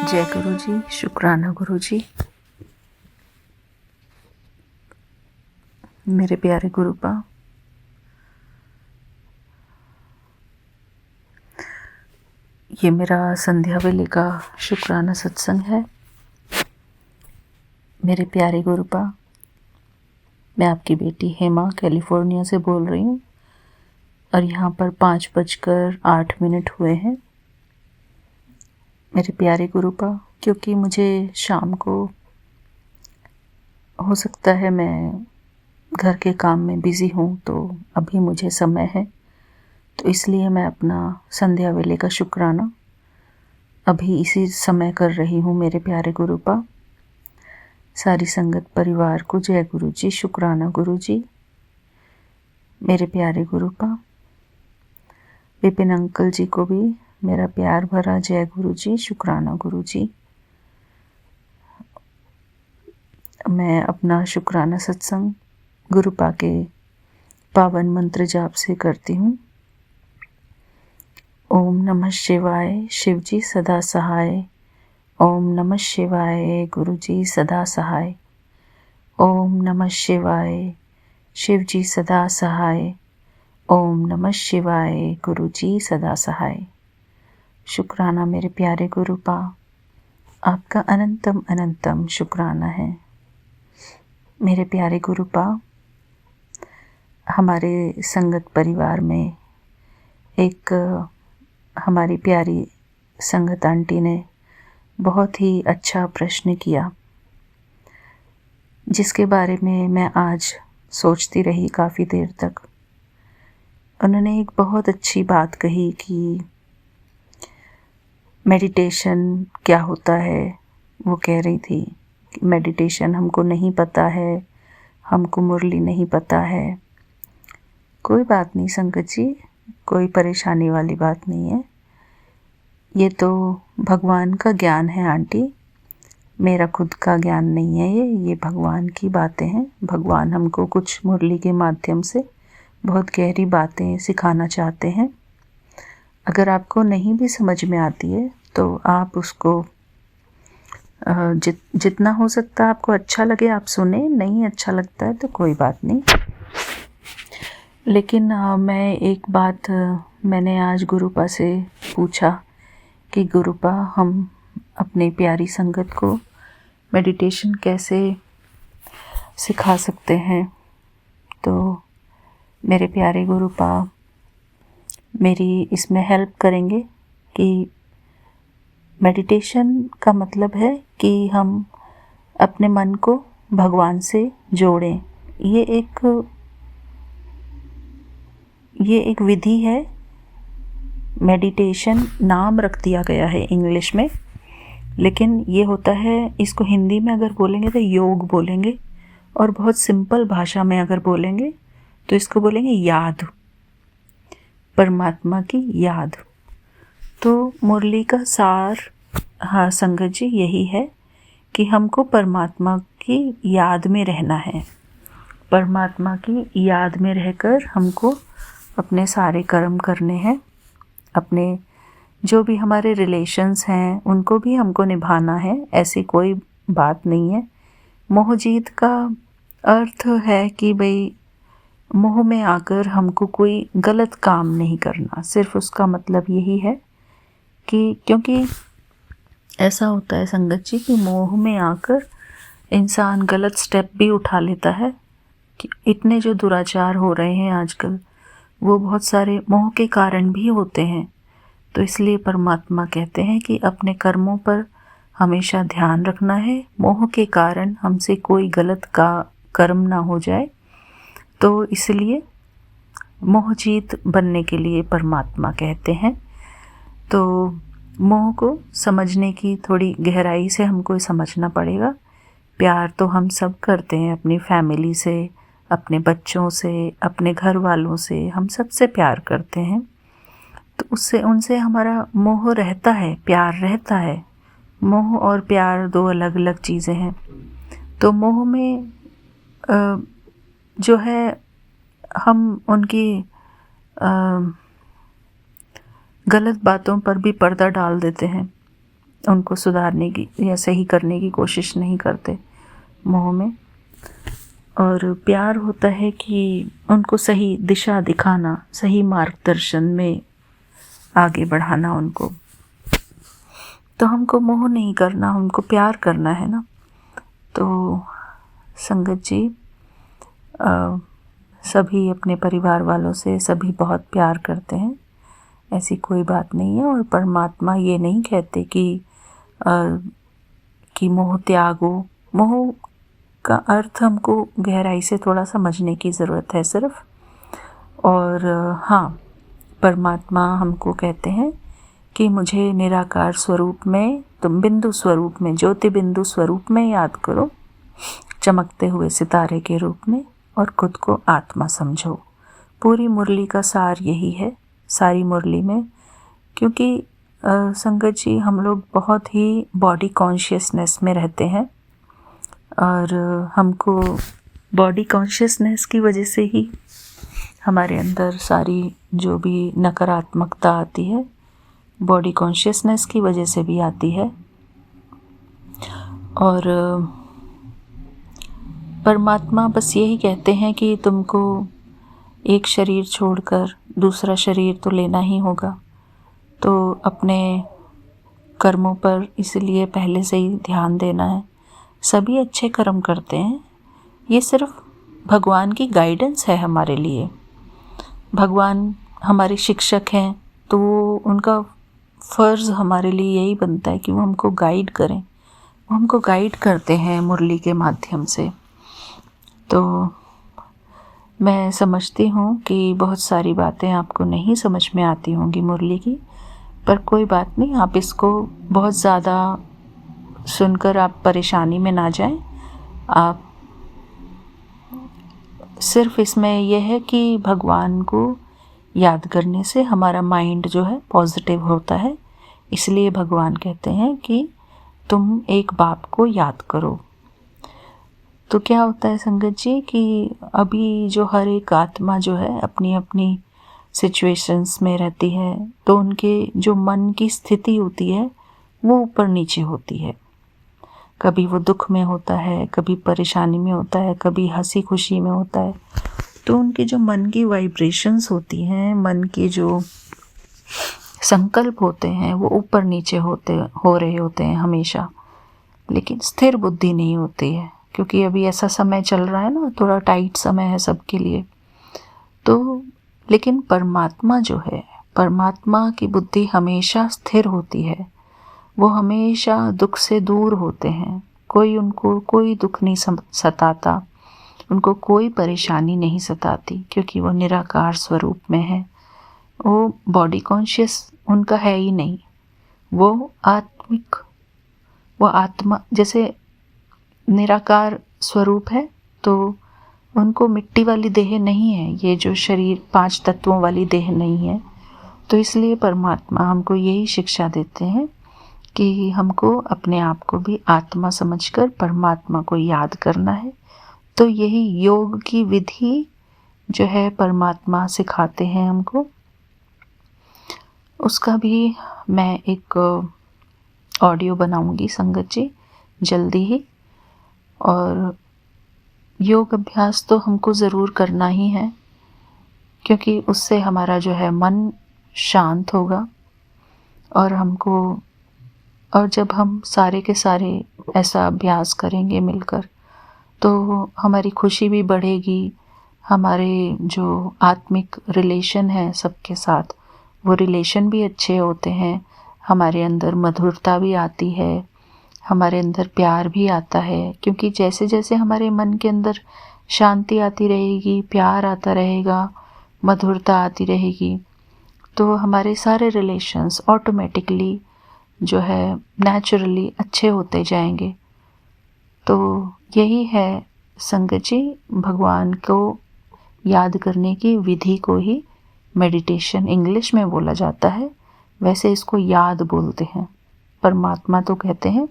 जय गुरु जी, शुक्राना गुरु जी। मेरे प्यारे गुरुपा, ये मेरा संध्या वेले का शुक्राना सत्संग है। मेरे प्यारे गुरुपा, मैं आपकी बेटी हेमा कैलिफोर्निया से बोल रही हूँ और यहाँ पर 5:08 हुए हैं। मेरे प्यारे गुरुपा, क्योंकि मुझे शाम को हो सकता है मैं घर के काम में बिज़ी हूँ, तो अभी मुझे समय है, तो इसलिए मैं अपना संध्या वेले का शुक्राना अभी इसी समय कर रही हूँ। मेरे प्यारे गुरुपा, सारी संगत परिवार को जय गुरु जी, शुक्राना गुरु जी। मेरे प्यारे गुरुपा, विपिन अंकल जी को भी मेरा प्यार भरा जय गुरु जी, शुक्राना गुरु जी। मैं अपना शुक्राना सत्संग गुरुपा के पावन मंत्र जाप से करती हूँ। ओम नमः शिवाय, शिव जी सदा सहाय। ओम नमः शिवाय, गुरु जी सदा सहाय। ओम नमः शिवाय, शिव जी सदा सहाय। ओम नमः शिवाय, गुरु जी सदा सहाय। शुक्राना मेरे प्यारे गुरुपा, आपका अनंतम अनंतम शुक्राना है। मेरे प्यारे गुरुपा, हमारे संगत परिवार में एक हमारी प्यारी संगत आंटी ने बहुत ही अच्छा प्रश्न किया, जिसके बारे में मैं आज सोचती रही काफ़ी देर तक। उन्होंने एक बहुत अच्छी बात कही कि मेडिटेशन क्या होता है। वो कह रही थी कि मेडिटेशन हमको नहीं पता है, हमको मुरली नहीं पता है। कोई बात नहीं संगत जी, कोई परेशानी वाली बात नहीं है। ये तो भगवान का ज्ञान है आंटी, मेरा खुद का ज्ञान नहीं है। ये भगवान की बातें हैं। भगवान हमको कुछ मुरली के माध्यम से बहुत गहरी बातें सिखाना चाहते हैं। अगर आपको नहीं भी समझ में आती है तो आप उसको जितना हो सकता है आपको अच्छा लगे आप सुने, नहीं अच्छा लगता है तो कोई बात नहीं। लेकिन मैं एक बात मैंने आज गुरुपा से पूछा कि गुरुपा, हम अपनी प्यारी संगत को मेडिटेशन कैसे सिखा सकते हैं। तो मेरे प्यारे गुरुपा मेरी इसमें हेल्प करेंगे कि मेडिटेशन का मतलब है कि हम अपने मन को भगवान से जोड़ें। ये एक विधि है। मेडिटेशन नाम रख दिया गया है इंग्लिश में, लेकिन ये होता है, इसको हिंदी में अगर बोलेंगे तो योग बोलेंगे, और बहुत सिंपल भाषा में अगर बोलेंगे तो इसको बोलेंगे याद, परमात्मा की याद। तो मुरली का सार, हाँ संगत जी, यही है कि हमको परमात्मा की याद में रहना है। परमात्मा की याद में रहकर हमको अपने सारे कर्म करने हैं। अपने जो भी हमारे रिलेशंस हैं उनको भी हमको निभाना है, ऐसी कोई बात नहीं है। मोहजीत का अर्थ है कि भाई मोह में आकर हमको कोई गलत काम नहीं करना, सिर्फ उसका मतलब यही है कि क्योंकि ऐसा होता है संगत जी कि मोह में आकर इंसान गलत स्टेप भी उठा लेता है। कि इतने जो दुराचार हो रहे हैं आजकल, वो बहुत सारे मोह के कारण भी होते हैं। तो इसलिए परमात्मा कहते हैं कि अपने कर्मों पर हमेशा ध्यान रखना है, मोह के कारण हमसे कोई गलत का कर्म ना हो जाए। तो इसलिए मोहजीत बनने के लिए परमात्मा कहते हैं। तो मोह को समझने की थोड़ी गहराई से हमको समझना पड़ेगा। प्यार तो हम सब करते हैं अपनी फैमिली से, अपने बच्चों से, अपने घर वालों से, हम सबसे प्यार करते हैं। तो उससे उनसे हमारा मोह रहता है, प्यार रहता है। मोह और प्यार दो अलग अलग चीज़ें हैं। तो मोह में जो है हम उनकी गलत बातों पर भी पर्दा डाल देते हैं। उनको सुधारने की या सही करने की कोशिश नहीं करते मोह में। और प्यार होता है कि उनको सही दिशा दिखाना, सही मार्गदर्शन में आगे बढ़ाना उनको। तो हमको मोह नहीं करना, हमको प्यार करना है ना। तो संगत जी, सभी अपने परिवार वालों से सभी बहुत प्यार करते हैं, ऐसी कोई बात नहीं है। और परमात्मा ये नहीं कहते कि मोह त्यागो। मोह का अर्थ हमको गहराई से थोड़ा समझने की ज़रूरत है सिर्फ। और हाँ, परमात्मा हमको कहते हैं कि मुझे निराकार स्वरूप में, तुम बिंदु स्वरूप में, ज्योति बिंदु स्वरूप में याद करो, चमकते हुए सितारे के रूप में, और खुद को आत्मा समझो। पूरी मुरली का सार यही है, सारी मुरली में। क्योंकि संगत जी, हम लोग बहुत ही बॉडी कॉन्शियसनेस में रहते हैं, और हमको बॉडी कॉन्शियसनेस की वजह से ही हमारे अंदर सारी जो भी नकारात्मकता आती है, बॉडी कॉन्शियसनेस की वजह से भी आती है। और परमात्मा बस यही कहते हैं कि तुमको एक शरीर छोड़कर दूसरा शरीर तो लेना ही होगा, तो अपने कर्मों पर इसलिए पहले से ही ध्यान देना है। सभी अच्छे कर्म करते हैं, ये सिर्फ भगवान की गाइडेंस है हमारे लिए। भगवान हमारे शिक्षक हैं, तो उनका फ़र्ज़ हमारे लिए यही बनता है कि वो हमको गाइड करें। वो हमको गाइड करते हैं मुरली के माध्यम से। तो मैं समझती हूँ कि बहुत सारी बातें आपको नहीं समझ में आती होंगी मुरली की, पर कोई बात नहीं, आप इसको बहुत ज़्यादा सुनकर आप परेशानी में ना जाएं। आप सिर्फ इसमें यह है कि भगवान को याद करने से हमारा माइंड जो है पॉजिटिव होता है, इसलिए भगवान कहते हैं कि तुम एक बाप को याद करो। तो क्या होता है संगत जी कि अभी जो हर एक आत्मा जो है अपनी अपनी सिचुएशंस में रहती है, तो उनके जो मन की स्थिति होती है वो ऊपर नीचे होती है। कभी वो दुख में होता है, कभी परेशानी में होता है, कभी हंसी खुशी में होता है। तो उनके जो मन की वाइब्रेशंस होती हैं, मन के जो संकल्प होते हैं, वो ऊपर नीचे हो रहे होते हैं हमेशा, लेकिन स्थिर बुद्धि नहीं होती है। क्योंकि अभी ऐसा समय चल रहा है ना, थोड़ा टाइट समय है सबके लिए। तो लेकिन परमात्मा जो है, परमात्मा की बुद्धि हमेशा स्थिर होती है। वो हमेशा दुख से दूर होते हैं, उनको कोई दुख नहीं सताता, उनको कोई परेशानी नहीं सताती, क्योंकि वो निराकार स्वरूप में है। वो बॉडी कॉन्शियस उनका है ही नहीं, वो आत्मा जैसे निराकार स्वरूप है। तो उनको मिट्टी वाली देह नहीं है, ये जो शरीर 5 तत्वों वाली देह नहीं है। तो इसलिए परमात्मा हमको यही शिक्षा देते हैं कि हमको अपने आप को भी आत्मा समझकर परमात्मा को याद करना है। तो यही योग की विधि जो है परमात्मा सिखाते हैं हमको। उसका भी मैं एक ऑडियो बनाऊंगी संगत जी जल्दी ही। और योग अभ्यास तो हमको ज़रूर करना ही है, क्योंकि उससे हमारा जो है मन शांत होगा। और जब हम सारे के सारे ऐसा अभ्यास करेंगे मिलकर, तो हमारी खुशी भी बढ़ेगी। हमारे जो आत्मिक रिलेशन है सबके साथ, वो रिलेशन भी अच्छे होते हैं। हमारे अंदर मधुरता भी आती है, हमारे अंदर प्यार भी आता है। क्योंकि जैसे जैसे हमारे मन के अंदर शांति आती रहेगी, प्यार आता रहेगा, मधुरता आती रहेगी, तो हमारे सारे रिलेशंस ऑटोमेटिकली जो है नेचुरली अच्छे होते जाएंगे। तो यही है संगत जी, भगवान को याद करने की विधि को ही मेडिटेशन इंग्लिश में बोला जाता है, वैसे इसको याद बोलते हैं। परमात्मा तो कहते हैं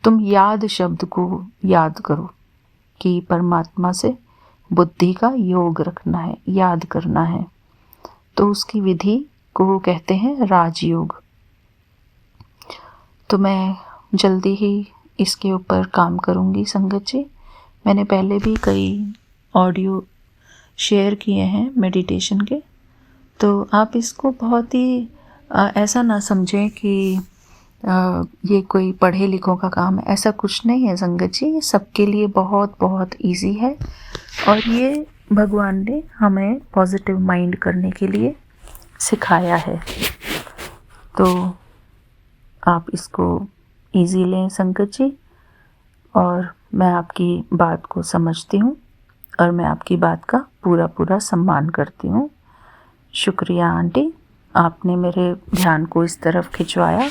तुम याद शब्द को याद करो, कि परमात्मा से बुद्धि का योग रखना है, याद करना है। तो उसकी विधि को कहते हैं राजयोग। तो मैं जल्दी ही इसके ऊपर काम करूँगी संगत जी। मैंने पहले भी कई ऑडियो शेयर किए हैं मेडिटेशन के, तो आप इसको बहुत ही ऐसा ना समझें कि ये कोई पढ़े लिखों का काम है, ऐसा कुछ नहीं है संगत जी। ये सबके लिए बहुत बहुत इजी है, और ये भगवान ने हमें पॉजिटिव माइंड करने के लिए सिखाया है। तो आप इसको इजी लें संगत जी, और मैं आपकी बात को समझती हूँ और मैं आपकी बात का पूरा पूरा सम्मान करती हूँ। शुक्रिया आंटी, आपने मेरे ध्यान को इस तरफ खिंचवाया,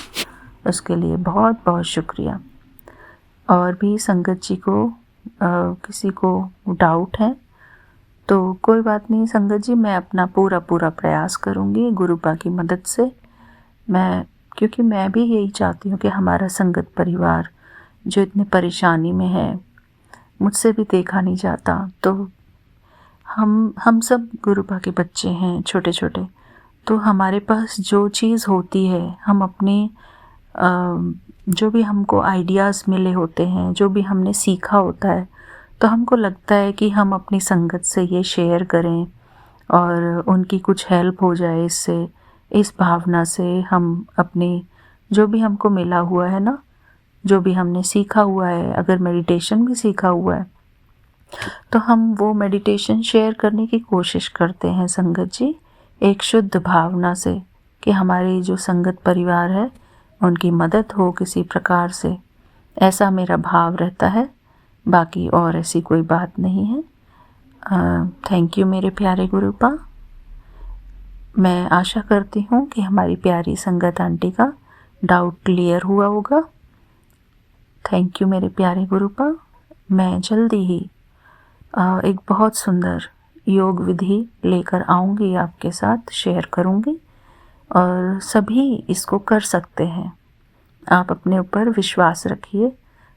उसके लिए बहुत बहुत शुक्रिया। और भी संगत जी को किसी को डाउट है तो कोई बात नहीं संगत जी, मैं अपना पूरा पूरा प्रयास करूँगी गुरुपा की मदद से। क्योंकि मैं भी यही चाहती हूँ कि हमारा संगत परिवार जो इतनी परेशानी में है, मुझसे भी देखा नहीं जाता, तो हम सब गुरुपा के बच्चे हैं छोटे छोटे, तो हमारे पास जो चीज़ होती है, हम अपनी जो भी हमको आइडियाज़ मिले होते हैं, जो भी हमने सीखा होता है, तो हमको लगता है कि हम अपनी संगत से ये शेयर करें और उनकी कुछ हेल्प हो जाए इससे। इस भावना से हम अपनी जो भी हमको मिला हुआ है ना, जो भी हमने सीखा हुआ है, अगर मेडिटेशन भी सीखा हुआ है तो हम वो मेडिटेशन शेयर करने की कोशिश करते हैं संगत जी, एक शुद्ध भावना से कि हमारी जो संगत परिवार है उनकी मदद हो किसी प्रकार से। ऐसा मेरा भाव रहता है, बाकी और ऐसी कोई बात नहीं है। थैंक यू मेरे प्यारे गुरुपा। मैं आशा करती हूँ कि हमारी प्यारी संगत आंटी का डाउट क्लियर हुआ होगा। थैंक यू मेरे प्यारे गुरुपा। मैं जल्दी ही एक बहुत सुंदर योग विधि लेकर आऊँगी, आपके साथ शेयर करूँगी, और सभी इसको कर सकते हैं। आप अपने ऊपर विश्वास रखिए,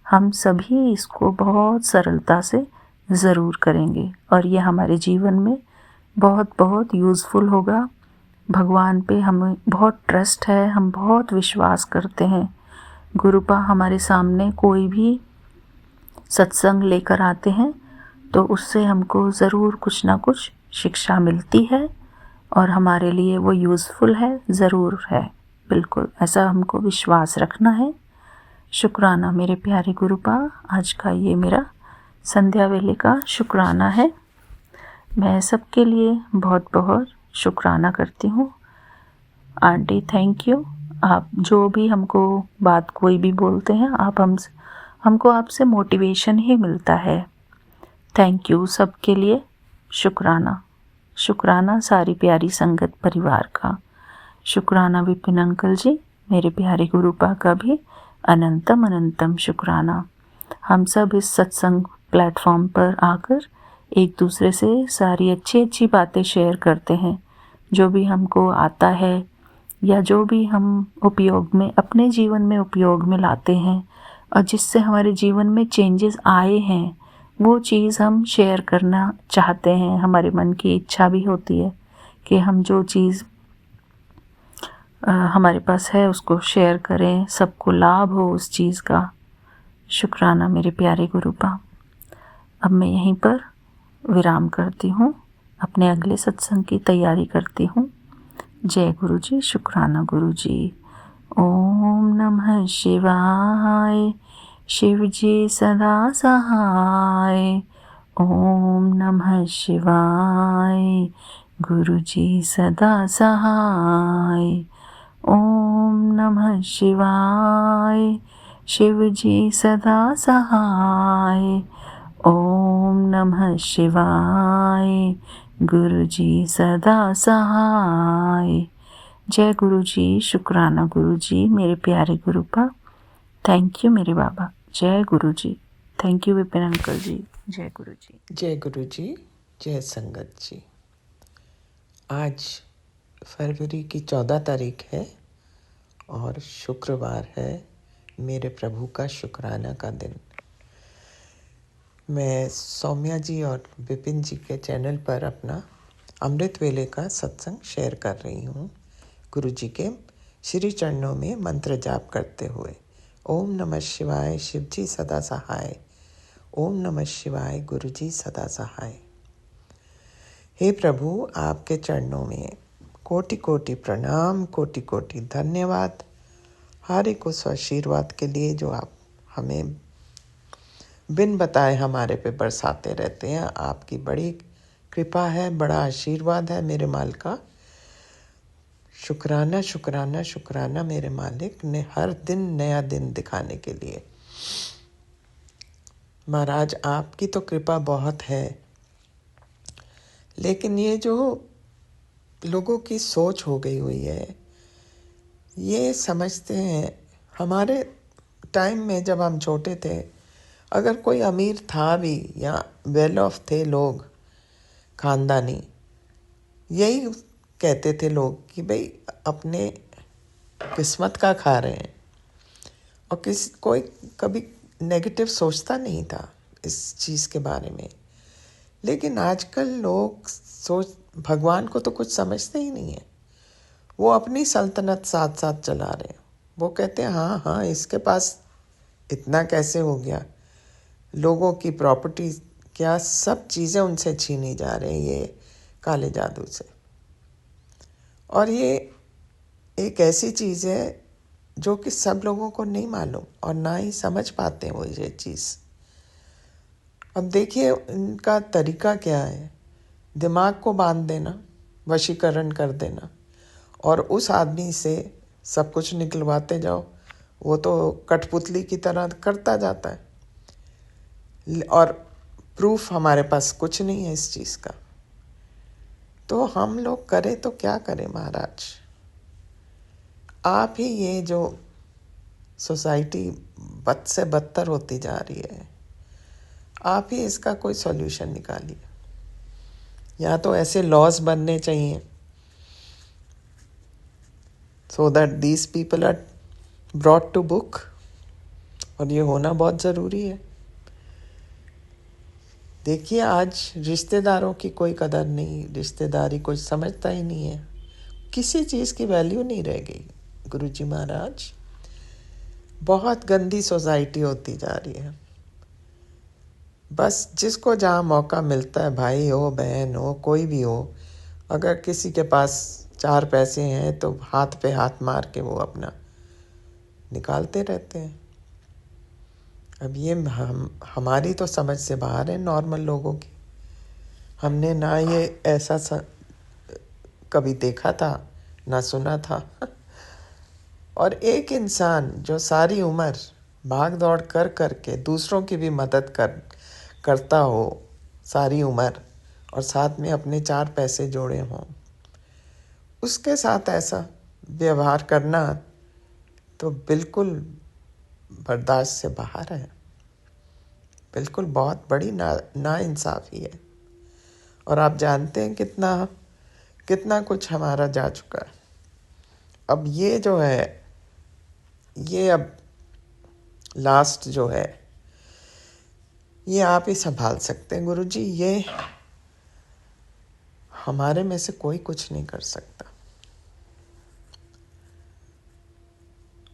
हम सभी इसको बहुत सरलता से ज़रूर करेंगे और ये हमारे जीवन में बहुत बहुत यूज़फुल होगा। भगवान पे हमें बहुत ट्रस्ट है, हम बहुत विश्वास करते हैं। गुरुपा हमारे सामने कोई भी सत्संग लेकर आते हैं तो उससे हमको ज़रूर कुछ ना कुछ शिक्षा मिलती है, और हमारे लिए वो यूज़फुल है, ज़रूर है, बिल्कुल ऐसा हमको विश्वास रखना है। शुक्राना मेरे प्यारे गुरुपा, आज का ये मेरा संध्या वेले का शुक्राना है। मैं सबके लिए बहुत बहुत शुक्राना करती हूँ। आंटी थैंक यू, आप जो भी हमको बात कोई भी बोलते हैं, आप हमको आपसे मोटिवेशन ही मिलता है। थैंक यू सबके लिए, शुक्राना। शुक्राना सारी प्यारी संगत परिवार का। शुक्राना विपिन अंकल जी, मेरे प्यारे गुरुपा का भी अनंतम अनंतम शुक्राना। हम सब इस सत्संग प्लेटफॉर्म पर आकर एक दूसरे से सारी अच्छी अच्छी बातें शेयर करते हैं, जो भी हमको आता है या जो भी हम उपयोग में अपने जीवन में उपयोग में लाते हैं और जिससे हमारे जीवन में चेंजेस आए हैं, वो चीज़ हम शेयर करना चाहते हैं। हमारे मन की इच्छा भी होती है कि हम जो चीज़ हमारे पास है उसको शेयर करें, सबको लाभ हो उस चीज़ का। शुक्राना मेरे प्यारे गुरुपा। अब मैं यहीं पर विराम करती हूँ, अपने अगले सत्संग की तैयारी करती हूँ। जय गुरु जी, शुक्राना गुरु जी। ओम नमः शिवाय, शिव जी सदा सहाय। ओम नमः शिवाय, गुरु जी सदा सहाय। ओम नमः शिवाय, शिव जी सदा सहाय। ओम नमः शिवाय, गुरु जी सदा सहाय। जय गुरु जी, शुक्राना गुरु जी, मेरे प्यारे गुरुपा। थैंक यू मेरे बाबा। जय गुरु जी। थैंक यू विपिन अंकल जी। जय गुरु जी। जय गुरु जी, जय संगत जी। आज फरवरी की 14 तारीख है और शुक्रवार है, मेरे प्रभु का शुक्राना का दिन। मैं सौम्या जी और विपिन जी के चैनल पर अपना अमृत वेले का सत्संग शेयर कर रही हूँ, गुरु जी के श्री चरणों में मंत्र जाप करते हुए। ओम नमः शिवाय शिव जी सदा सहाय। ओम नमः शिवाय गुरु जी सदा सहाय। हे प्रभु, आपके चरणों में कोटि कोटि प्रणाम, कोटि कोटि धन्यवाद। हर एक उस आशीर्वाद के लिए जो आप हमें बिन बताए हमारे पे बरसाते रहते हैं। आपकी बड़ी कृपा है, बड़ा आशीर्वाद है मेरे माल का। शुक्राना शुक्राना शुक्राना मेरे मालिक ने हर दिन नया दिन दिखाने के लिए। महाराज, आपकी तो कृपा बहुत है, लेकिन ये जो लोगों की सोच हो गई हुई है, ये समझते हैं हमारे टाइम में जब हम छोटे थे, अगर कोई अमीर था भी या वेल ऑफ थे लोग खानदानी, यही कहते थे लोग कि भाई अपने किस्मत का खा रहे हैं, और कोई कभी नेगेटिव सोचता नहीं था इस चीज़ के बारे में। लेकिन आजकल लोग भगवान को तो कुछ समझते ही नहीं है। वो अपनी सल्तनत साथ साथ चला रहे हैं। वो कहते हैं हाँ हाँ, इसके पास इतना कैसे हो गया, लोगों की प्रॉपर्टी क्या सब चीज़ें उनसे छीनी जा रही हैं ये काले जादू से। और ये एक ऐसी चीज़ है जो कि सब लोगों को नहीं मालूम और ना ही समझ पाते हैं वो ये चीज़। अब देखिए इनका तरीका क्या है, दिमाग को बांध देना, वशीकरण कर देना, और उस आदमी से सब कुछ निकलवाते जाओ। वो तो कठपुतली की तरह करता जाता है, और प्रूफ हमारे पास कुछ नहीं है इस चीज़ का। तो हम लोग करें तो क्या करें महाराज? आप ही ये जो सोसाइटी बद से बदतर होती जा रही है, आप ही इसका कोई सॉल्यूशन निकालिए। या तो ऐसे लॉज बनने चाहिए so that these people are brought to book, और ये होना बहुत ज़रूरी है। देखिए आज रिश्तेदारों की कोई कदर नहीं, रिश्तेदारी कोई समझता ही नहीं है, किसी चीज़ की वैल्यू नहीं रह गई गुरुजी महाराज। बहुत गंदी सोसाइटी होती जा रही है। बस जिसको जहाँ मौका मिलता है, भाई हो बहन हो कोई भी हो, अगर किसी के पास 4 पैसे हैं तो हाथ पे हाथ मार के वो अपना निकालते रहते हैं। अब ये हमारी तो समझ से बाहर है नॉर्मल लोगों की। हमने ना ये ऐसा कभी देखा था ना सुना था। और एक इंसान जो सारी उम्र भाग दौड़ कर के दूसरों की भी मदद करता हो सारी उम्र, और साथ में अपने 4 पैसे जोड़े हों, उसके साथ ऐसा व्यवहार करना तो बिल्कुल बर्दाश्त से बाहर है। बिल्कुल बहुत बड़ी नाइंसाफ़ी है। और आप जानते हैं कितना कुछ हमारा जा चुका है। अब ये जो है, ये अब लास्ट जो है, ये आप ही संभाल सकते हैं गुरुजी। ये हमारे में से कोई कुछ नहीं कर सकता।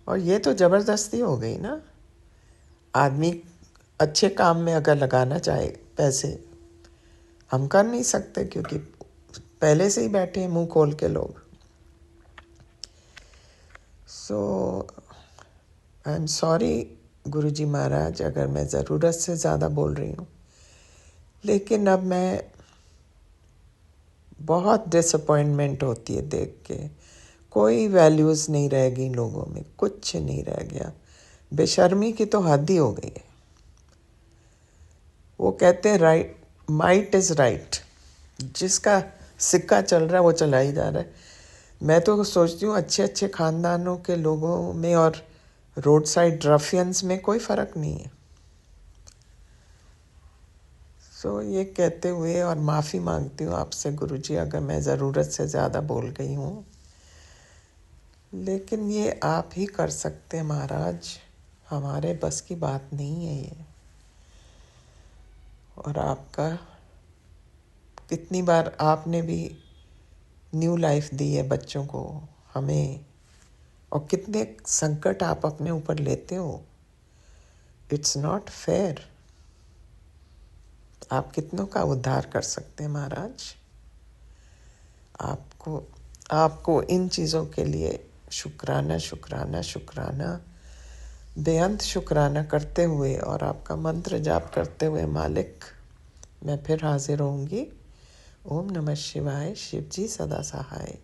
और ये तो ज़बरदस्ती हो गई ना। आदमी अच्छे काम में अगर लगाना चाहे पैसे, हम कर नहीं सकते क्योंकि पहले से ही बैठे हैं मुंह खोल के लोग। सो आई एम सॉरी गुरुजी महाराज अगर मैं ज़रूरत से ज़्यादा बोल रही हूँ, लेकिन अब मैं बहुत डिसअपॉइंटमेंट होती है देख के। कोई वैल्यूज़ नहीं रह गई लोगों में, कुछ नहीं रह गया। बेशर्मी की तो हद ही हो गई है। वो कहते हैं राइट, माइट इज़ राइट, जिसका सिक्का चल रहा है वो चला ही जा रहा है। मैं तो सोचती हूँ अच्छे अच्छे ख़ानदानों के लोगों में और रोड साइड रफियंस में कोई फ़र्क नहीं है। सो ये कहते हुए और माफ़ी मांगती हूँ आपसे गुरुजी अगर मैं ज़रूरत से ज़्यादा बोल गई हूँ, लेकिन ये आप ही कर सकते हैं महाराज, हमारे बस की बात नहीं है ये। और आपका कितनी बार आपने भी न्यू लाइफ दी है बच्चों को, हमें, और कितने संकट आप अपने ऊपर लेते हो। It's not fair. आप कितनों का उद्धार कर सकते हैं महाराज। आपको आपको इन चीज़ों के लिए शुक्राना शुक्राना शुक्राना, बेअंत शुक्राना करते हुए और आपका मंत्र जाप करते हुए मालिक मैं फिर हाजिर होंगी। ओम नमः शिवाय, शिव जी सदा सहाय।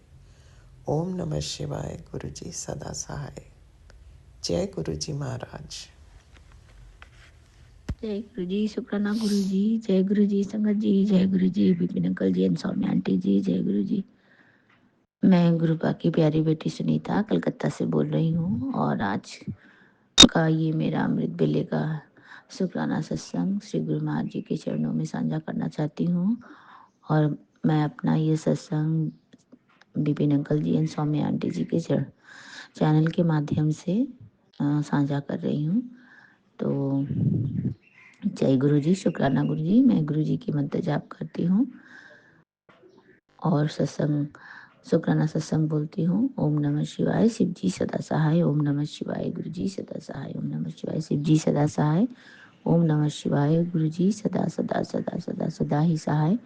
ओम नमः शिवाय, गुरु जी सदा सहाय। जय गुरु जी महाराज। जय गुरु जी, शुक्राना गुरु जी, जय गुरु जी संगत जी, जय गुरु जी विपिन अंकल जी, सौम्या आंटी जी, जय गुरु जी। मैं गुरुपा की प्यारी बेटी सुनीता कलकत्ता से बोल रही हूँ और आज का ये मेरा अमृत बेले का शुक्राना सत्संग श्री गुरु महाराज जी के चरणों में साझा करना चाहती हूँ। और मैं अपना ये सत्संग Vipin uncle ji and Saumya aunty ji के चैनल के माध्यम से साझा कर रही हूँ। तो जय गुरु जी, शुक्राना गुरु जी। मैं गुरु जी की मंत्र जाप करती हूँ और शुक्राना सत्संग बोलती हूँ। ओम नमः शिवाय, शिव जी सदा सहाय। ओम नमः शिवाय, गुरु जी सदा सहाय। ओम नमः शिवाय, शिव जी सदा सहाय। ओम नमः शिवाय, गुरु जी सदा सदा सदा सदा सदा ही सहाय।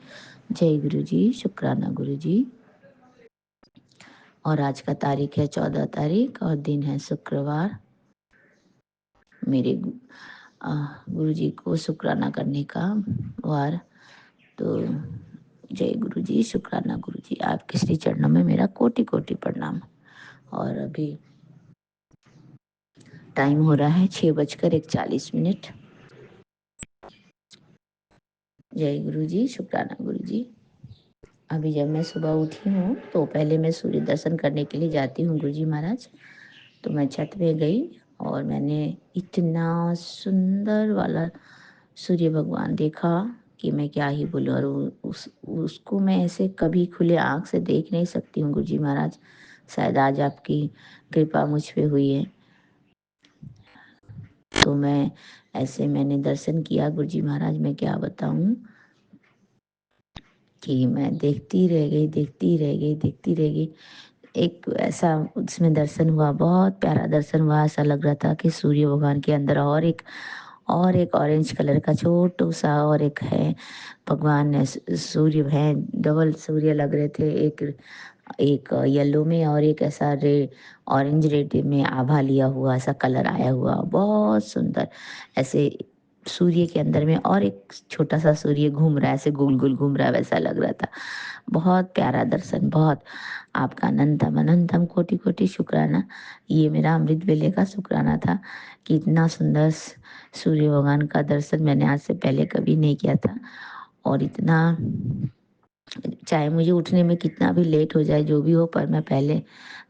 जय गुरु जी, शुक्राना गुरु जी। और आज का तारीख है 14 तारीख और दिन है शुक्रवार। मेरे गुरु जी को शुक्राना करने का वार। तो जय गुरु जी, शुक्राना गुरु जी। आपके श्री चरणों में मेरा कोटि कोटि प्रणाम। और अभी टाइम हो रहा है 6:41। जय गुरु जी, शुक्राना गुरु जी। अभी जब मैं सुबह उठी हूँ तो पहले मैं सूर्य दर्शन करने के लिए जाती हूँ गुरु जी महाराज। तो मैं छत पे गई और मैंने इतना सुंदर वाला सूर्य भगवान देखा कि मैं क्या ही बोलूँ। और उसको मैं ऐसे कभी खुले आँख से देख नहीं सकती हूँ गुरु जी महाराज। शायद आज आपकी कृपा मुझ पे हुई है। तो मैंने दर्शन किया गुरु जी महाराज। मैं क्या बताऊँ कि मैं देखती रह गई, देखती रह गई, देखती रह गई। एक ऐसा उसमें दर्शन हुआ, बहुत प्यारा दर्शन हुआ। ऐसा लग रहा था कि सूर्य भगवान के अंदर और एक ऑरेंज कलर का छोटू सा और एक है भगवान ने सूर्य है। डबल सूर्य लग रहे थे, एक येलो में और एक ऐसा ऑरेंज रेड में आभा लिया हुआ, ऐसा कलर आया हुआ, बहुत सुंदर। ऐसे सूर्य के अंदर में और एक छोटा सा सूर्य घूम रहा है, ऐसे गोल गोल घूम रहा है, वैसा लग रहा था। बहुत प्यारा दर्शन, बहुत। आपका अनंतम अनंतम कोटि कोटि शुक्राना। ये मेरा अमृत वेले का शुक्राना था कि इतना सुंदर सूर्य भगवान का दर्शन मैंने आज से पहले कभी नहीं किया था। और इतना, चाहे मुझे उठने में कितना भी लेट हो जाए, जो भी हो, पर मैं पहले